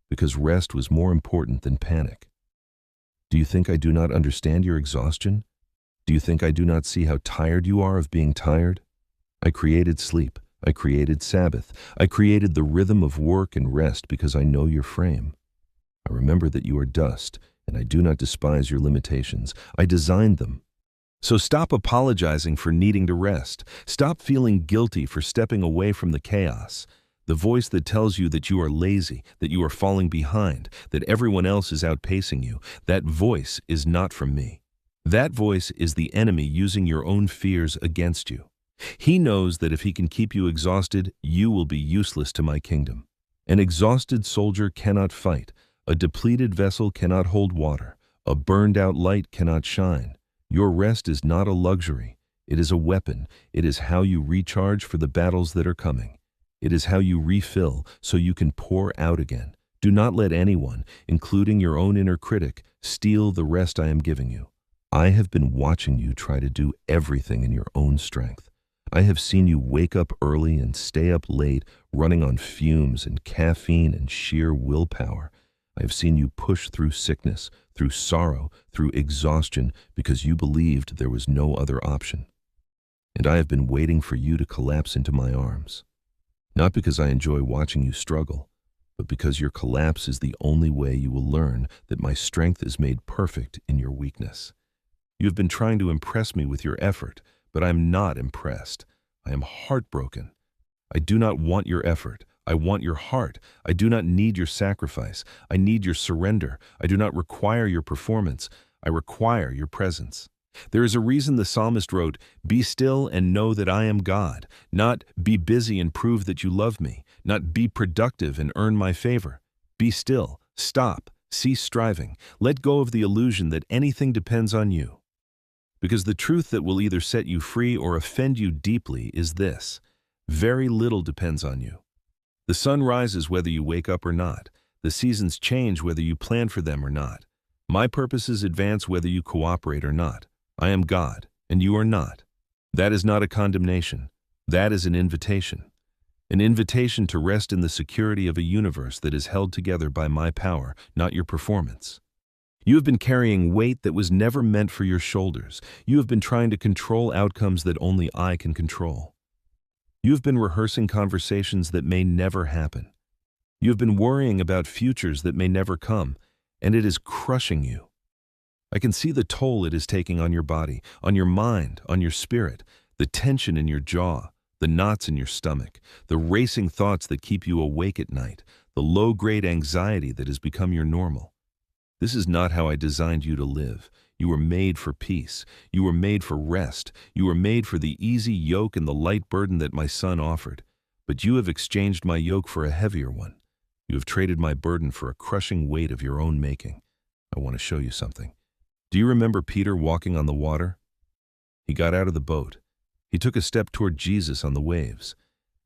because rest was more important than panic. Do you think I do not understand your exhaustion? Do you think I do not see how tired you are of being tired? I created sleep. I created Sabbath. I created the rhythm of work and rest because I know your frame. I remember that you are dust, and I do not despise your limitations. I designed them. So stop apologizing for needing to rest. Stop feeling guilty for stepping away from the chaos. The voice that tells you that you are lazy, that you are falling behind, that everyone else is outpacing you, that voice is not from me. That voice is the enemy using your own fears against you. He knows that if he can keep you exhausted, you will be useless to my kingdom. An exhausted soldier cannot fight. A depleted vessel cannot hold water. A burned-out light cannot shine. Your rest is not a luxury. It is a weapon. It is how you recharge for the battles that are coming. It is how you refill so you can pour out again. Do not let anyone, including your own inner critic, steal the rest I am giving you. I have been watching you try to do everything in your own strength. I have seen you wake up early and stay up late, running on fumes and caffeine and sheer willpower. I have seen you push through sickness, through sorrow, through exhaustion, because you believed there was no other option. And I have been waiting for you to collapse into my arms. Not because I enjoy watching you struggle, but because your collapse is the only way you will learn that my strength is made perfect in your weakness. You have been trying to impress me with your effort, but I am not impressed. I am heartbroken. I do not want your effort. I want your heart. I do not need your sacrifice. I need your surrender. I do not require your performance. I require your presence. There is a reason the psalmist wrote, "Be still and know that I am God," not "be busy and prove that you love me," not "be productive and earn my favor." Be still, stop, cease striving, let go of the illusion that anything depends on you. Because the truth that will either set you free or offend you deeply is this: very little depends on you. The sun rises whether you wake up or not. The seasons change whether you plan for them or not. My purposes advance whether you cooperate or not. I am God, and you are not. That is not a condemnation. That is an invitation. An invitation to rest in the security of a universe that is held together by my power, not your performance. You have been carrying weight that was never meant for your shoulders. You have been trying to control outcomes that only I can control. You have been rehearsing conversations that may never happen. You have been worrying about futures that may never come, and it is crushing you. I can see the toll it is taking on your body, on your mind, on your spirit, the tension in your jaw, the knots in your stomach, the racing thoughts that keep you awake at night, the low-grade anxiety that has become your normal. This is not how I designed you to live. You were made for peace. You were made for rest. You were made for the easy yoke and the light burden that my son offered. But you have exchanged my yoke for a heavier one. You have traded my burden for a crushing weight of your own making. I want to show you something. Do you remember Peter walking on the water? He got out of the boat. He took a step toward Jesus on the waves.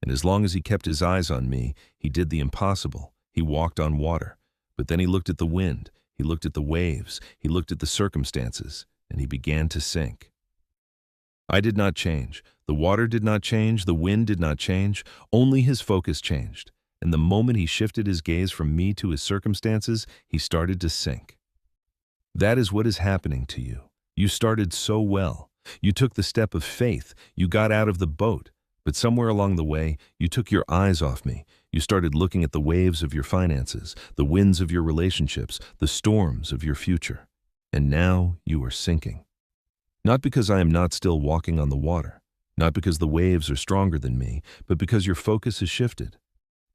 And as long as he kept his eyes on me, he did the impossible. He walked on water. But then he looked at the wind. He looked at the waves. He looked at the circumstances. And he began to sink. I did not change. The water did not change. The wind did not change. Only his focus changed. And the moment he shifted his gaze from me to his circumstances, he started to sink. That is what is happening to you. You started so well. You took the step of faith. You got out of the boat. But somewhere along the way, you took your eyes off me. You started looking at the waves of your finances, the winds of your relationships, the storms of your future. And now you are sinking. Not because I am not still walking on the water, not because the waves are stronger than me, but because your focus has shifted.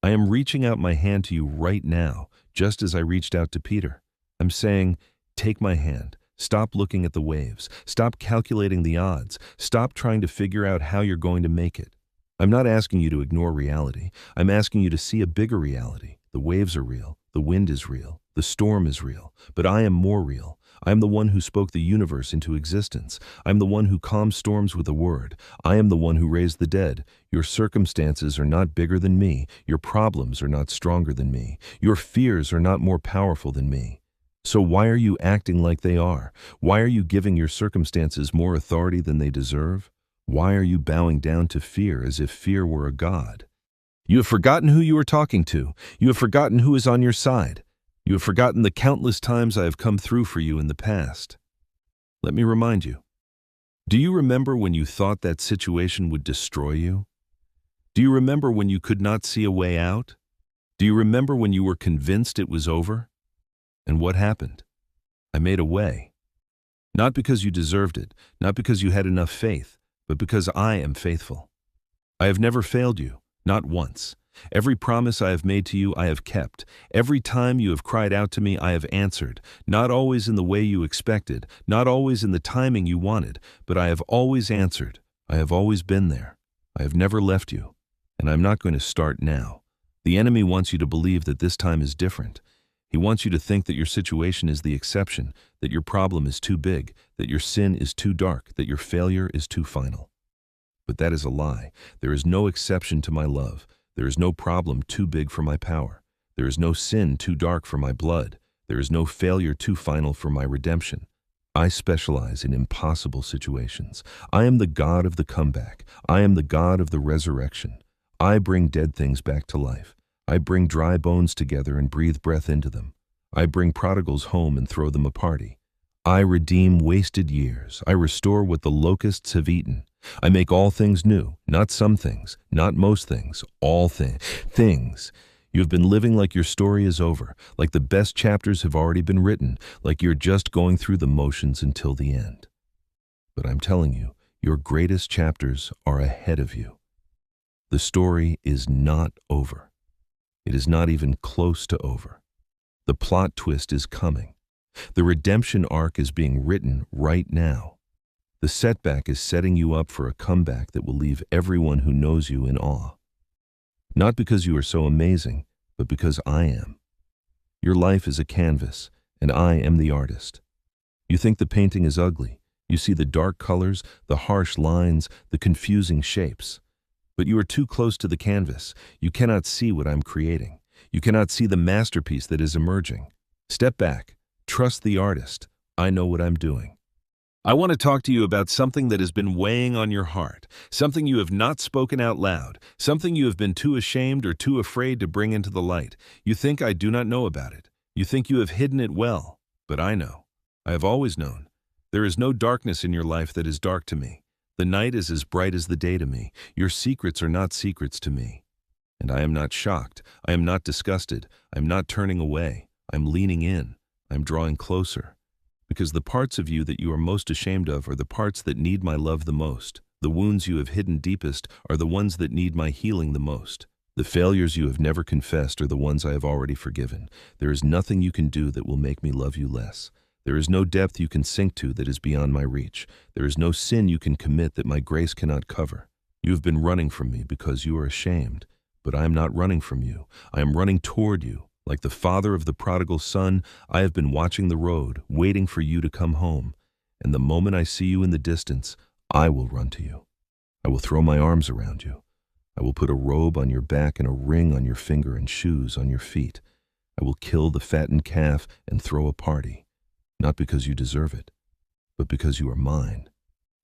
I am reaching out my hand to you right now, just as I reached out to Peter. I'm saying, take my hand. Stop looking at the waves. Stop calculating the odds. Stop trying to figure out how you're going to make it. I'm not asking you to ignore reality. I'm asking you to see a bigger reality. The waves are real. The wind is real. The storm is real. But I am more real. I am the one who spoke the universe into existence. I am the one who calms storms with a word. I am the one who raised the dead. Your circumstances are not bigger than me. Your problems are not stronger than me. Your fears are not more powerful than me. So why are you acting like they are? Why are you giving your circumstances more authority than they deserve? Why are you bowing down to fear as if fear were a god? You have forgotten who you are talking to. You have forgotten who is on your side. You have forgotten the countless times I have come through for you in the past. Let me remind you. Do you remember when you thought that situation would destroy you? Do you remember when you could not see a way out? Do you remember when you were convinced it was over? And what happened? I made a way. Not because you deserved it, not because you had enough faith, but because I am faithful. I have never failed you, not once. Every promise I have made to you I have kept. Every time you have cried out to me I have answered, not always in the way you expected, not always in the timing you wanted, but I have always answered. I have always been there. I have never left you, and I'm not going to start now. The enemy wants you to believe that this time is different. He wants you to think that your situation is the exception, that your problem is too big, that your sin is too dark, that your failure is too final. But that is a lie. There is no exception to my love. There is no problem too big for my power. There is no sin too dark for my blood. There is no failure too final for my redemption. I specialize in impossible situations. I am the God of the comeback. I am the God of the resurrection. I bring dead things back to life. I bring dry bones together and breathe breath into them. I bring prodigals home and throw them a party. I redeem wasted years. I restore what the locusts have eaten. I make all things new, not some things, not most things, all things. You have been living like your story is over, like the best chapters have already been written, like you're just going through the motions until the end. But I'm telling you, your greatest chapters are ahead of you. The story is not over. It is not even close to over. The plot twist is coming. The redemption arc is being written right now. The setback is setting you up for a comeback that will leave everyone who knows you in awe. Not because you are so amazing, but because I am. Your life is a canvas, and I am the artist. You think the painting is ugly. You see the dark colors, the harsh lines, the confusing shapes. But you are too close to the canvas. You cannot see what I'm creating. You cannot see the masterpiece that is emerging. Step back. Trust the artist. I know what I'm doing. I want to talk to you about something that has been weighing on your heart, something you have not spoken out loud, something you have been too ashamed or too afraid to bring into the light. You think I do not know about it. You think you have hidden it well, but I know. I have always known. There is no darkness in your life that is dark to me. The night is as bright as the day to me. Your secrets are not secrets to me. And I am not shocked. I am not disgusted. I am not turning away. I am leaning in. I am drawing closer. Because the parts of you that you are most ashamed of are the parts that need my love the most. The wounds you have hidden deepest are the ones that need my healing the most. The failures you have never confessed are the ones I have already forgiven. There is nothing you can do that will make me love you less. There is no depth you can sink to that is beyond my reach. There is no sin you can commit that my grace cannot cover. You have been running from me because you are ashamed, but I am not running from you. I am running toward you. Like the father of the prodigal son, I have been watching the road, waiting for you to come home. And the moment I see you in the distance, I will run to you. I will throw my arms around you. I will put a robe on your back and a ring on your finger and shoes on your feet. I will kill the fattened calf and throw a party. Not because you deserve it, but because you are mine.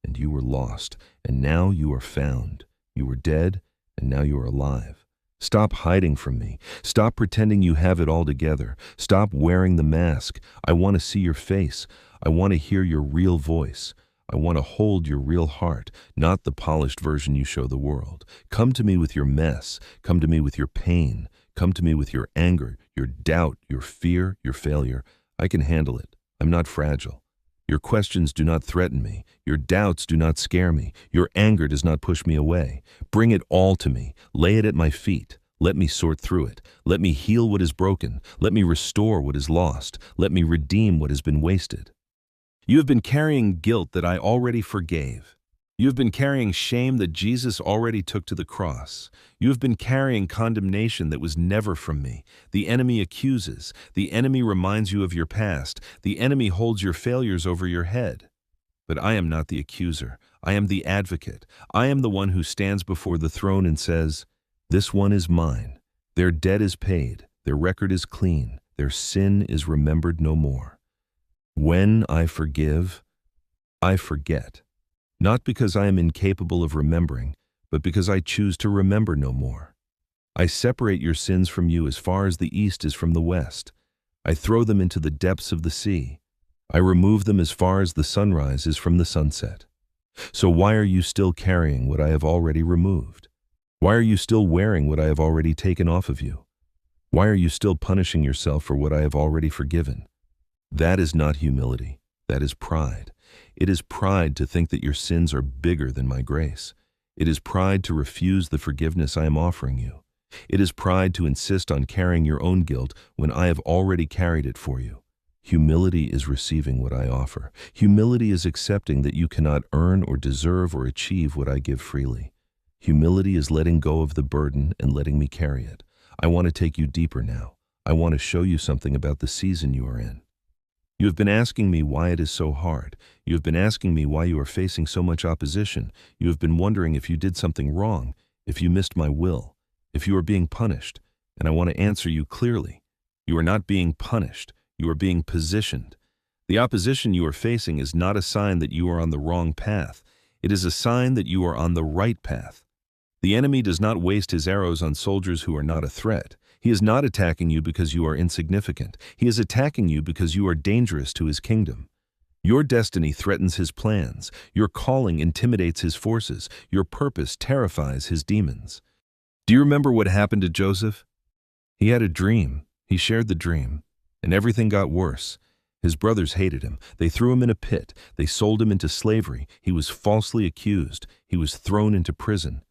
And you were lost, and now you are found. You were dead, and now you are alive. Stop hiding from me. Stop pretending you have it all together. Stop wearing the mask. I want to see your face. I want to hear your real voice. I want to hold your real heart, not the polished version you show the world. Come to me with your mess. Come to me with your pain. Come to me with your anger, your doubt, your fear, your failure. I can handle it. I'm not fragile. Your questions do not threaten me. Your doubts do not scare me. Your anger does not push me away. Bring it all to me. Lay it at my feet. Let me sort through it. Let me heal what is broken. Let me restore what is lost. Let me redeem what has been wasted. You have been carrying guilt that I already forgave. You have been carrying shame that Jesus already took to the cross. You have been carrying condemnation that was never from me. The enemy accuses. The enemy reminds you of your past. The enemy holds your failures over your head. But I am not the accuser. I am the advocate. I am the one who stands before the throne and says, "This one is mine. Their debt is paid. Their record is clean. Their sin is remembered no more." When I forgive, I forget. Not because I am incapable of remembering, but because I choose to remember no more. I separate your sins from you as far as the east is from the west. I throw them into the depths of the sea. I remove them as far as the sunrise is from the sunset. So why are you still carrying what I have already removed? Why are you still wearing what I have already taken off of you? Why are you still punishing yourself for what I have already forgiven? That is not humility. That is pride. It is pride to think that your sins are bigger than my grace. It is pride to refuse the forgiveness I am offering you. It is pride to insist on carrying your own guilt when I have already carried it for you. Humility is receiving what I offer. Humility is accepting that you cannot earn or deserve or achieve what I give freely. Humility is letting go of the burden and letting me carry it. I want to take you deeper now. I want to show you something about the season you are in. You have been asking me why it is so hard. You have been asking me why you are facing so much opposition. You have been wondering if you did something wrong, if you missed my will, if you are being punished. And I want to answer you clearly. You are not being punished. You are being positioned. The opposition you are facing is not a sign that you are on the wrong path. It is a sign that you are on the right path. The enemy does not waste his arrows on soldiers who are not a threat. He is not attacking you because you are insignificant. He is attacking you because you are dangerous to his kingdom. Your destiny threatens his plans. Your calling intimidates his forces. Your purpose terrifies his demons. Do you remember what happened to Joseph? He had a dream. He shared the dream, and everything got worse. His brothers hated him. They threw him in a pit. They sold him into slavery. He was falsely accused. He was thrown into prison.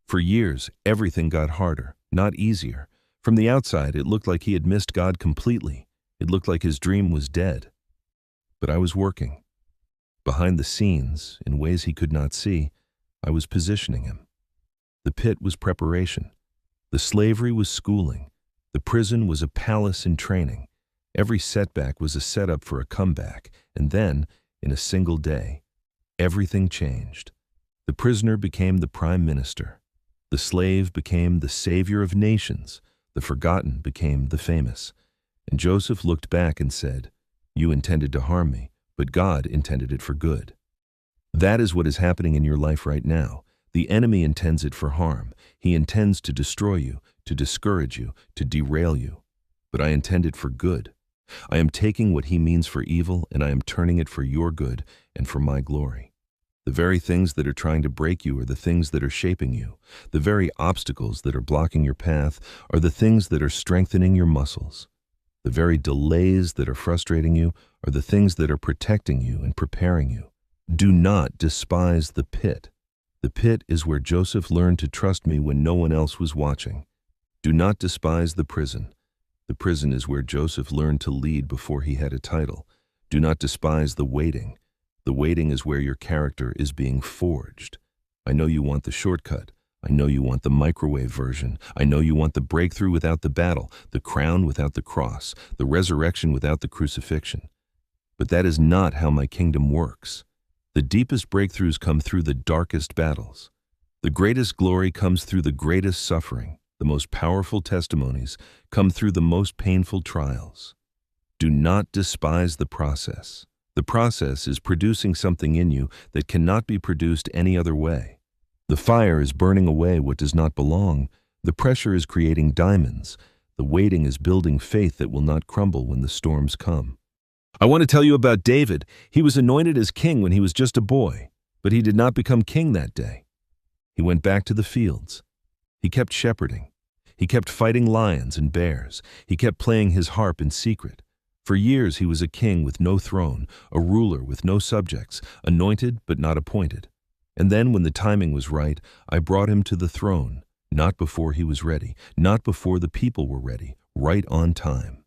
For years, everything got harder, not easier. From the outside, it looked like he had missed God completely. It looked like his dream was dead. But I was working. Behind the scenes, in ways he could not see, I was positioning him. The pit was preparation. The slavery was schooling. The prison was a palace in training. Every setback was a setup for a comeback. And then, in a single day, everything changed. The prisoner became the prime minister. The slave became the savior of nations. The forgotten became the famous. And Joseph looked back and said, "You intended to harm me, but God intended it for good." That is what is happening in your life right now. The enemy intends it for harm. He intends to destroy you, to discourage you, to derail you. But I intend it for good. I am taking what he means for evil, and I am turning it for your good and for my glory. The very things that are trying to break you are the things that are shaping you. The very obstacles that are blocking your path are the things that are strengthening your muscles. The very delays that are frustrating you are the things that are protecting you and preparing you. Do not despise the pit. The pit is where Joseph learned to trust me when no one else was watching. Do not despise the prison. The prison is where Joseph learned to lead before he had a title. Do not despise the waiting. The waiting is where your character is being forged. I know you want the shortcut. I know you want the microwave version. I know you want the breakthrough without the battle, the crown without the cross, the resurrection without the crucifixion. But that is not how my kingdom works. The deepest breakthroughs come through the darkest battles. The greatest glory comes through the greatest suffering. The most powerful testimonies come through the most painful trials. Do not despise the process. The process is producing something in you that cannot be produced any other way. The fire is burning away what does not belong. The pressure is creating diamonds. The waiting is building faith that will not crumble when the storms come. I want to tell you about David. He was anointed as king when he was just a boy, but he did not become king that day. He went back to the fields. He kept shepherding. He kept fighting lions and bears. He kept playing his harp in secret. For years he was a king with no throne, a ruler with no subjects, anointed but not appointed. And then when the timing was right, I brought him to the throne, not before he was ready, not before the people were ready, right on time.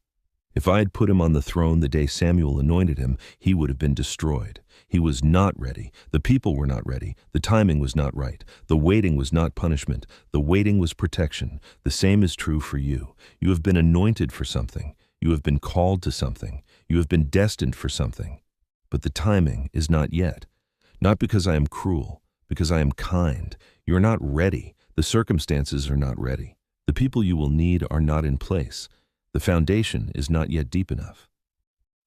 If I had put him on the throne the day Samuel anointed him, he would have been destroyed. He was not ready. The people were not ready. The timing was not right. The waiting was not punishment. The waiting was protection. The same is true for you. You have been anointed for something. You have been called to something. You have been destined for something. But the timing is not yet. Not because I am cruel, because I am kind. You are not ready. The circumstances are not ready. The people you will need are not in place. The foundation is not yet deep enough.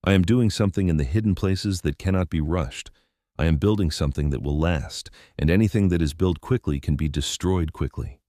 I am doing something in the hidden places that cannot be rushed. I am building something that will last, and anything that is built quickly can be destroyed quickly.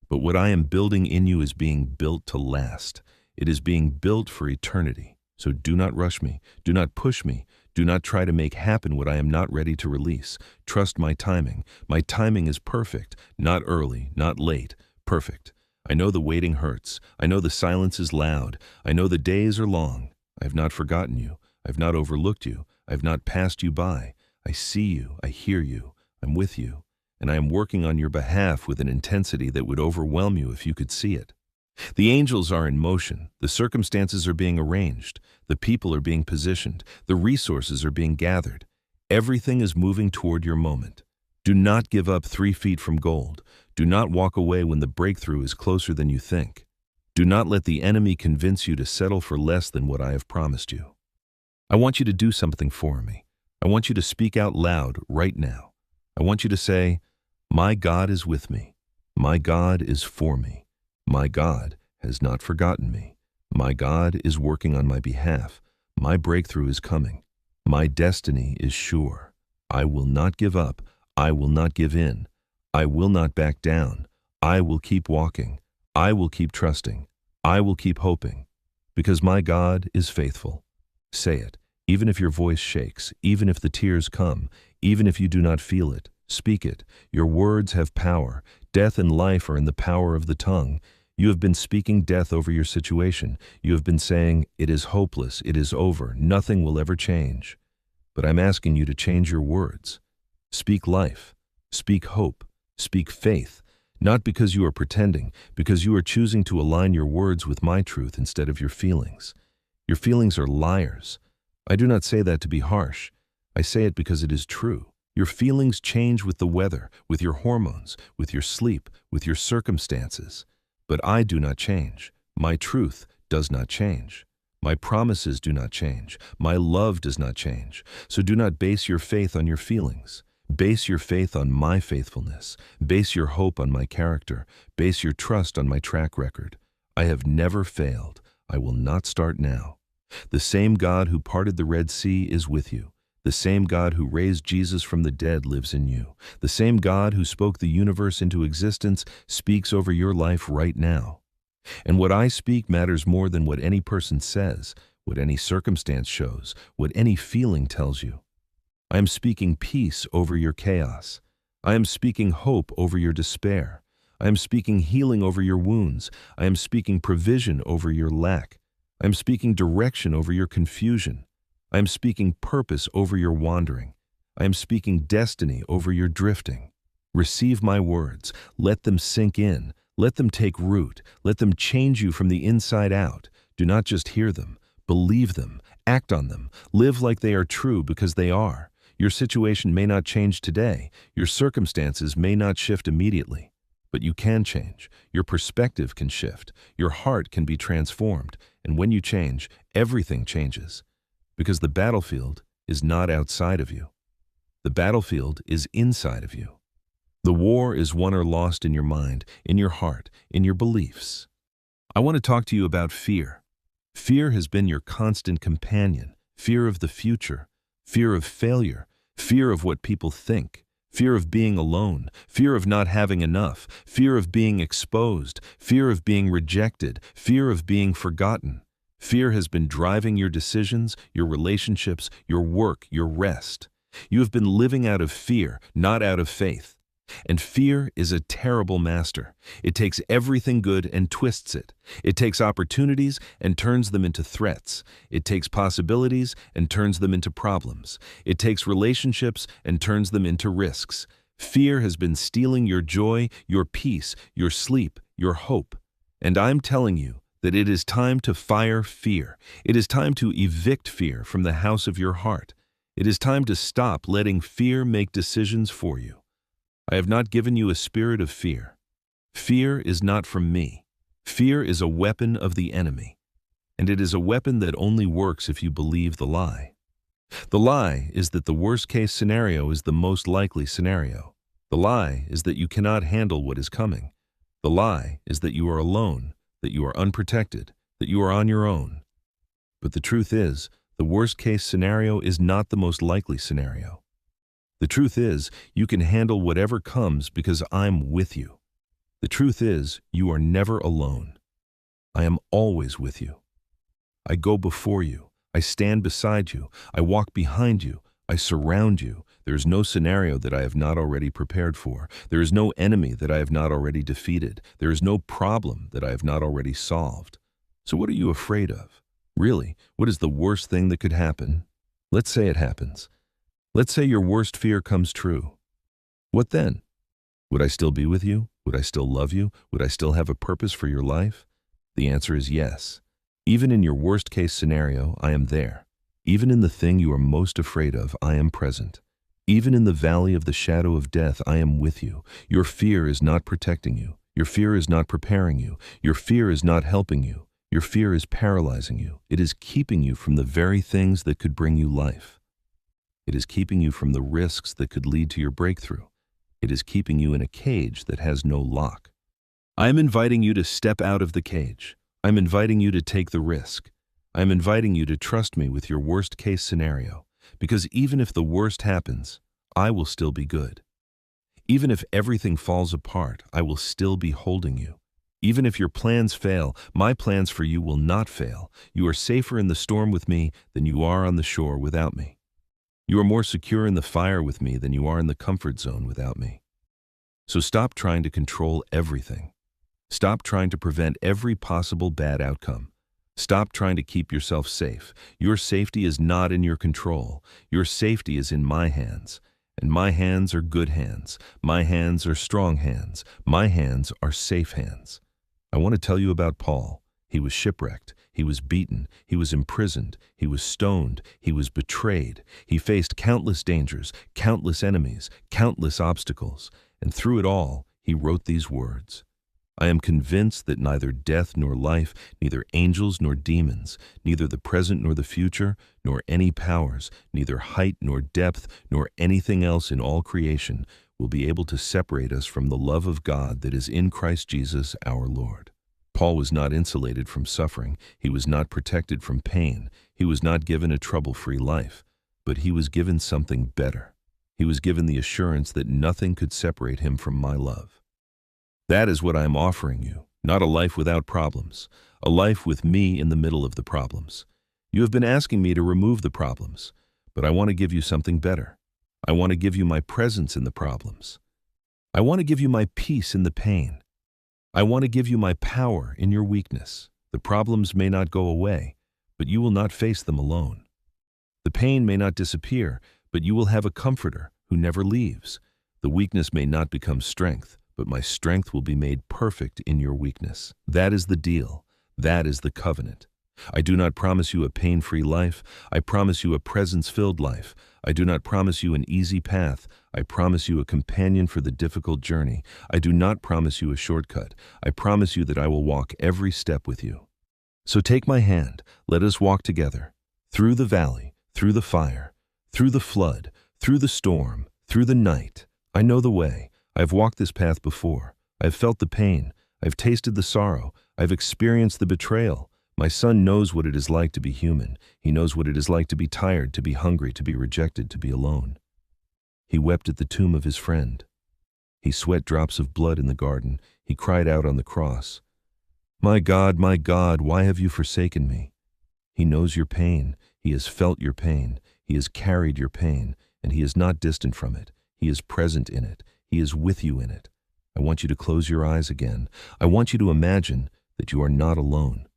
But what I am building in you is being built to last. It is being built for eternity. So do not rush me. Do not push me. Do not try to make happen what I am not ready to release. Trust my timing. My timing is perfect, not early, not late, perfect. I know the waiting hurts. I know the silence is loud. I know the days are long. I have not forgotten you. I have not overlooked you. I have not passed you by. I see you. I hear you. I'm with you. And I am working on your behalf with an intensity that would overwhelm you if you could see it. The angels are in motion. The circumstances are being arranged. The people are being positioned. The resources are being gathered. Everything is moving toward your moment. Do not give up 3 feet from gold. Do not walk away when the breakthrough is closer than you think. Do not let the enemy convince you to settle for less than what I have promised you. I want you to do something for me. I want you to speak out loud right now. I want you to say, "My God is with me. My God is for me. My God has not forgotten me. My God is working on my behalf. My breakthrough is coming. My destiny is sure. I will not give up. I will not give in. I will not back down. I will keep walking. I will keep trusting. I will keep hoping. Because my God is faithful." Say it, even if your voice shakes, even if the tears come, even if you do not feel it. Speak it. Your words have power. Death and life are in the power of the tongue. You have been speaking death over your situation. You have been saying, "It is hopeless. It is over. Nothing will ever change." But I'm asking you to change your words. Speak life. Speak hope. Speak faith. Not because you are pretending, because you are choosing to align your words with my truth instead of your feelings. Your feelings are liars. I do not say that to be harsh. I say it because it is true. Your feelings change with the weather, with your hormones, with your sleep, with your circumstances. But I do not change. My truth does not change. My promises do not change. My love does not change. So do not base your faith on your feelings. Base your faith on my faithfulness. Base your hope on my character. Base your trust on my track record. I have never failed. I will not start now. The same God who parted the Red Sea is with you. The same God who raised Jesus from the dead lives in you. The same God who spoke the universe into existence speaks over your life right now. And what I speak matters more than what any person says, what any circumstance shows, what any feeling tells you. I am speaking peace over your chaos. I am speaking hope over your despair. I am speaking healing over your wounds. I am speaking provision over your lack. I am speaking direction over your confusion. I am speaking purpose over your wandering. I am speaking destiny over your drifting. Receive my words. Let them sink in. Let them take root. Let them change you from the inside out. Do not just hear them. Believe them. Act on them. Live like they are true because they are. Your situation may not change today. Your circumstances may not shift immediately. But you can change. Your perspective can shift. Your heart can be transformed. And when you change, everything changes. Because the battlefield is not outside of you. The battlefield is inside of you. The war is won or lost in your mind, in your heart, in your beliefs. I want to talk to you about fear. Fear has been your constant companion. Fear of the future, fear of failure, fear of what people think, fear of being alone, fear of not having enough, fear of being exposed, fear of being rejected, fear of being forgotten. Fear has been driving your decisions, your relationships, your work, your rest. You have been living out of fear, not out of faith. And fear is a terrible master. It takes everything good and twists it. It takes opportunities and turns them into threats. It takes possibilities and turns them into problems. It takes relationships and turns them into risks. Fear has been stealing your joy, your peace, your sleep, your hope. And I'm telling you that it is time to fire fear. It is time to evict fear from the house of your heart. It is time to stop letting fear make decisions for you. I have not given you a spirit of fear. Fear is not from me. Fear is a weapon of the enemy. And it is a weapon that only works if you believe the lie. The lie is that the worst-case scenario is the most likely scenario. The lie is that you cannot handle what is coming. The lie is that you are alone, that you are unprotected, that you are on your own. But the truth is, the worst-case scenario is not the most likely scenario. The truth is, you can handle whatever comes because I'm with you. The truth is, you are never alone. I am always with you. I go before you. I stand beside you. I walk behind you. I surround you. There is no scenario that I have not already prepared for. There is no enemy that I have not already defeated. There is no problem that I have not already solved. So what are you afraid of? Really, what is the worst thing that could happen? Let's say it happens. Let's say your worst fear comes true. What then? Would I still be with you? Would I still love you? Would I still have a purpose for your life? The answer is yes. Even in your worst-case scenario, I am there. Even in the thing you are most afraid of, I am present. Even in the valley of the shadow of death, I am with you. Your fear is not protecting you. Your fear is not preparing you. Your fear is not helping you. Your fear is paralyzing you. It is keeping you from the very things that could bring you life. It is keeping you from the risks that could lead to your breakthrough. It is keeping you in a cage that has no lock. I am inviting you to step out of the cage. I'm inviting you to take the risk. I'm inviting you to trust me with your worst-case scenario, because even if the worst happens, I will still be good. Even if everything falls apart, I will still be holding you. Even if your plans fail, my plans for you will not fail. You are safer in the storm with me than you are on the shore without me. You are more secure in the fire with me than you are in the comfort zone without me. So stop trying to control everything. Stop trying to prevent every possible bad outcome. Stop trying to keep yourself safe. Your safety is not in your control. Your safety is in my hands. And my hands are good hands. My hands are strong hands. My hands are safe hands. I want to tell you about Paul. He was shipwrecked. He was beaten. He was imprisoned. He was stoned. He was betrayed. He faced countless dangers, countless enemies, countless obstacles. And through it all, he wrote these words. I am convinced that neither death nor life, neither angels nor demons, neither the present nor the future, nor any powers, neither height nor depth, nor anything else in all creation will be able to separate us from the love of God that is in Christ Jesus our Lord. Paul was not insulated from suffering. He was not protected from pain. He was not given a trouble-free life, but he was given something better. He was given the assurance that nothing could separate him from my love. That is what I am offering you, not a life without problems, a life with me in the middle of the problems. You have been asking me to remove the problems, but I want to give you something better. I want to give you my presence in the problems. I want to give you my peace in the pain. I want to give you my power in your weakness. The problems may not go away, but you will not face them alone. The pain may not disappear, but you will have a comforter who never leaves. The weakness may not become strength, but my strength will be made perfect in your weakness. That is the deal. That is the covenant. I do not promise you a pain-free life. I promise you a presence-filled life. I do not promise you an easy path. I promise you a companion for the difficult journey. I do not promise you a shortcut. I promise you that I will walk every step with you. So take my hand. Let us walk together. Through the valley, through the fire, through the flood, through the storm, through the night. I know the way. I've walked this path before. I've felt the pain. I've tasted the sorrow. I've experienced the betrayal. My son knows what it is like to be human. He knows what it is like to be tired, to be hungry, to be rejected, to be alone. He wept at the tomb of his friend. He sweat drops of blood in the garden. He cried out on the cross, my God, why have you forsaken me? He knows your pain. He has felt your pain. He has carried your pain, and he is not distant from it. He is present in it. He is with you in it. I want you to close your eyes again. I want you to imagine that you are not alone.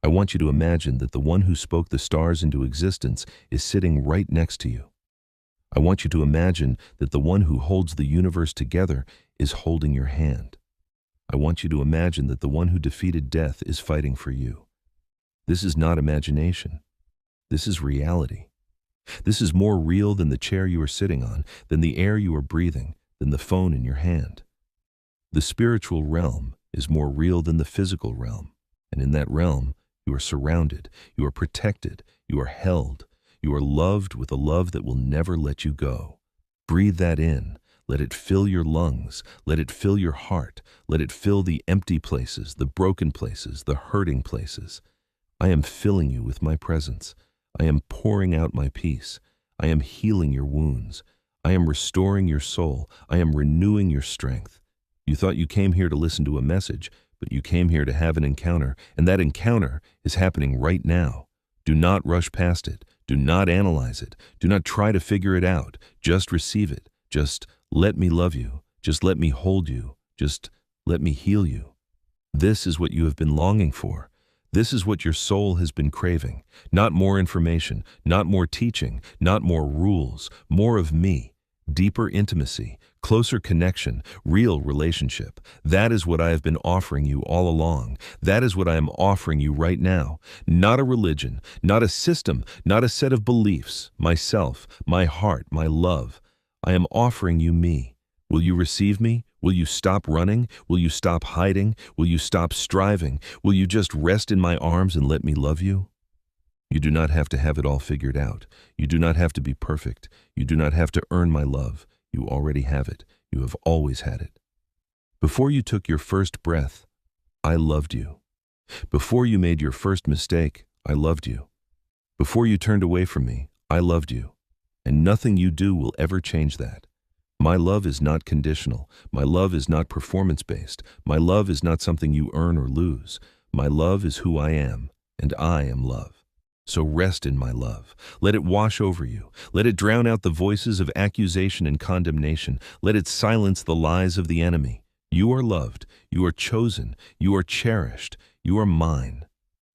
I want you to imagine that the one who spoke the stars into existence is sitting right next to you. I want you to imagine that the one who holds the universe together is holding your hand. I want you to imagine that the one who defeated death is fighting for you. This is not imagination. This is reality. This is more real than the chair you are sitting on, than the air you are breathing, than the phone in your hand. The spiritual realm is more real than the physical realm, and in that realm, you are surrounded, you are protected, you are held, you are loved with a love that will never let you go. Breathe that in. Let it fill your lungs. Let it fill your heart. Let it fill the empty places, the broken places, the hurting places. I am filling you with my presence. I am pouring out my peace. I am healing your wounds. I am restoring your soul. I am renewing your strength. You thought you came here to listen to a message, but you came here to have an encounter, and that encounter is happening right now. Do not rush past it. Do not analyze it. Do not try to figure it out. Just receive it. Just let me love you. Just let me hold you. Just let me heal you. This is what you have been longing for. This is what your soul has been craving. Not more information, not more teaching, not more rules, more of me. Deeper intimacy, closer connection, real relationship. That is what I have been offering you all along. That is what I am offering you right now. Not a religion, not a system, not a set of beliefs. Myself, my heart, my love. I am offering you me. Will you receive me? Will you stop running? Will you stop hiding? Will you stop striving? Will you just rest in my arms and let me love you? You do not have to have it all figured out. You do not have to be perfect. You do not have to earn my love. You already have it. You have always had it. Before you took your first breath, I loved you. Before you made your first mistake, I loved you. Before you turned away from me, I loved you. And nothing you do will ever change that. My love is not conditional. My love is not performance-based. My love is not something you earn or lose. My love is who I am, and I am love. So rest in my love. Let it wash over you. Let it drown out the voices of accusation and condemnation. Let it silence the lies of the enemy. You are loved. You are chosen. You are cherished. You are mine.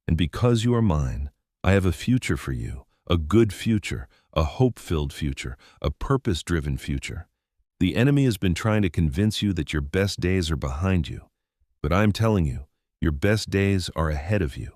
And because you are mine, I have a future for you, a good future, a hope-filled future, a purpose-driven future. The enemy has been trying to convince you that your best days are behind you. But I'm telling you, your best days are ahead of you.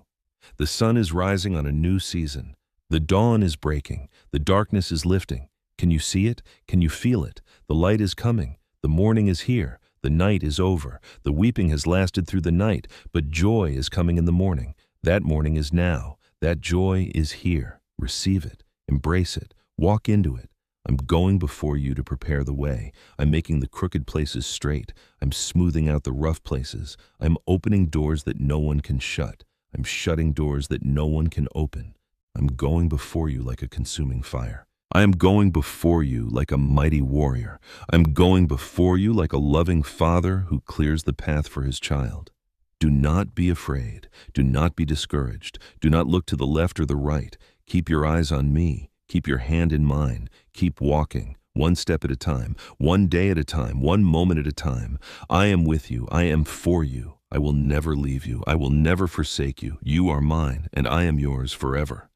The sun is rising on a new season. The dawn is breaking. The darkness is lifting. Can you see it? Can you feel it? The light is coming. The morning is here. The night is over. The weeping has lasted through the night, but joy is coming in the morning. That morning is now. That joy is here. Receive it. Embrace it. Walk into it. I'm going before you to prepare the way. I'm making the crooked places straight. I'm smoothing out the rough places. I'm opening doors that no one can shut. I'm shutting doors that no one can open. I'm going before you like a consuming fire. I am going before you like a mighty warrior. I'm going before you like a loving father who clears the path for his child. Do not be afraid. Do not be discouraged. Do not look to the left or the right. Keep your eyes on me. Keep your hand in mine. Keep walking, one step at a time, one day at a time, one moment at a time. I am with you. I am for you. I will never leave you. I will never forsake you. You are mine, and I am yours forever.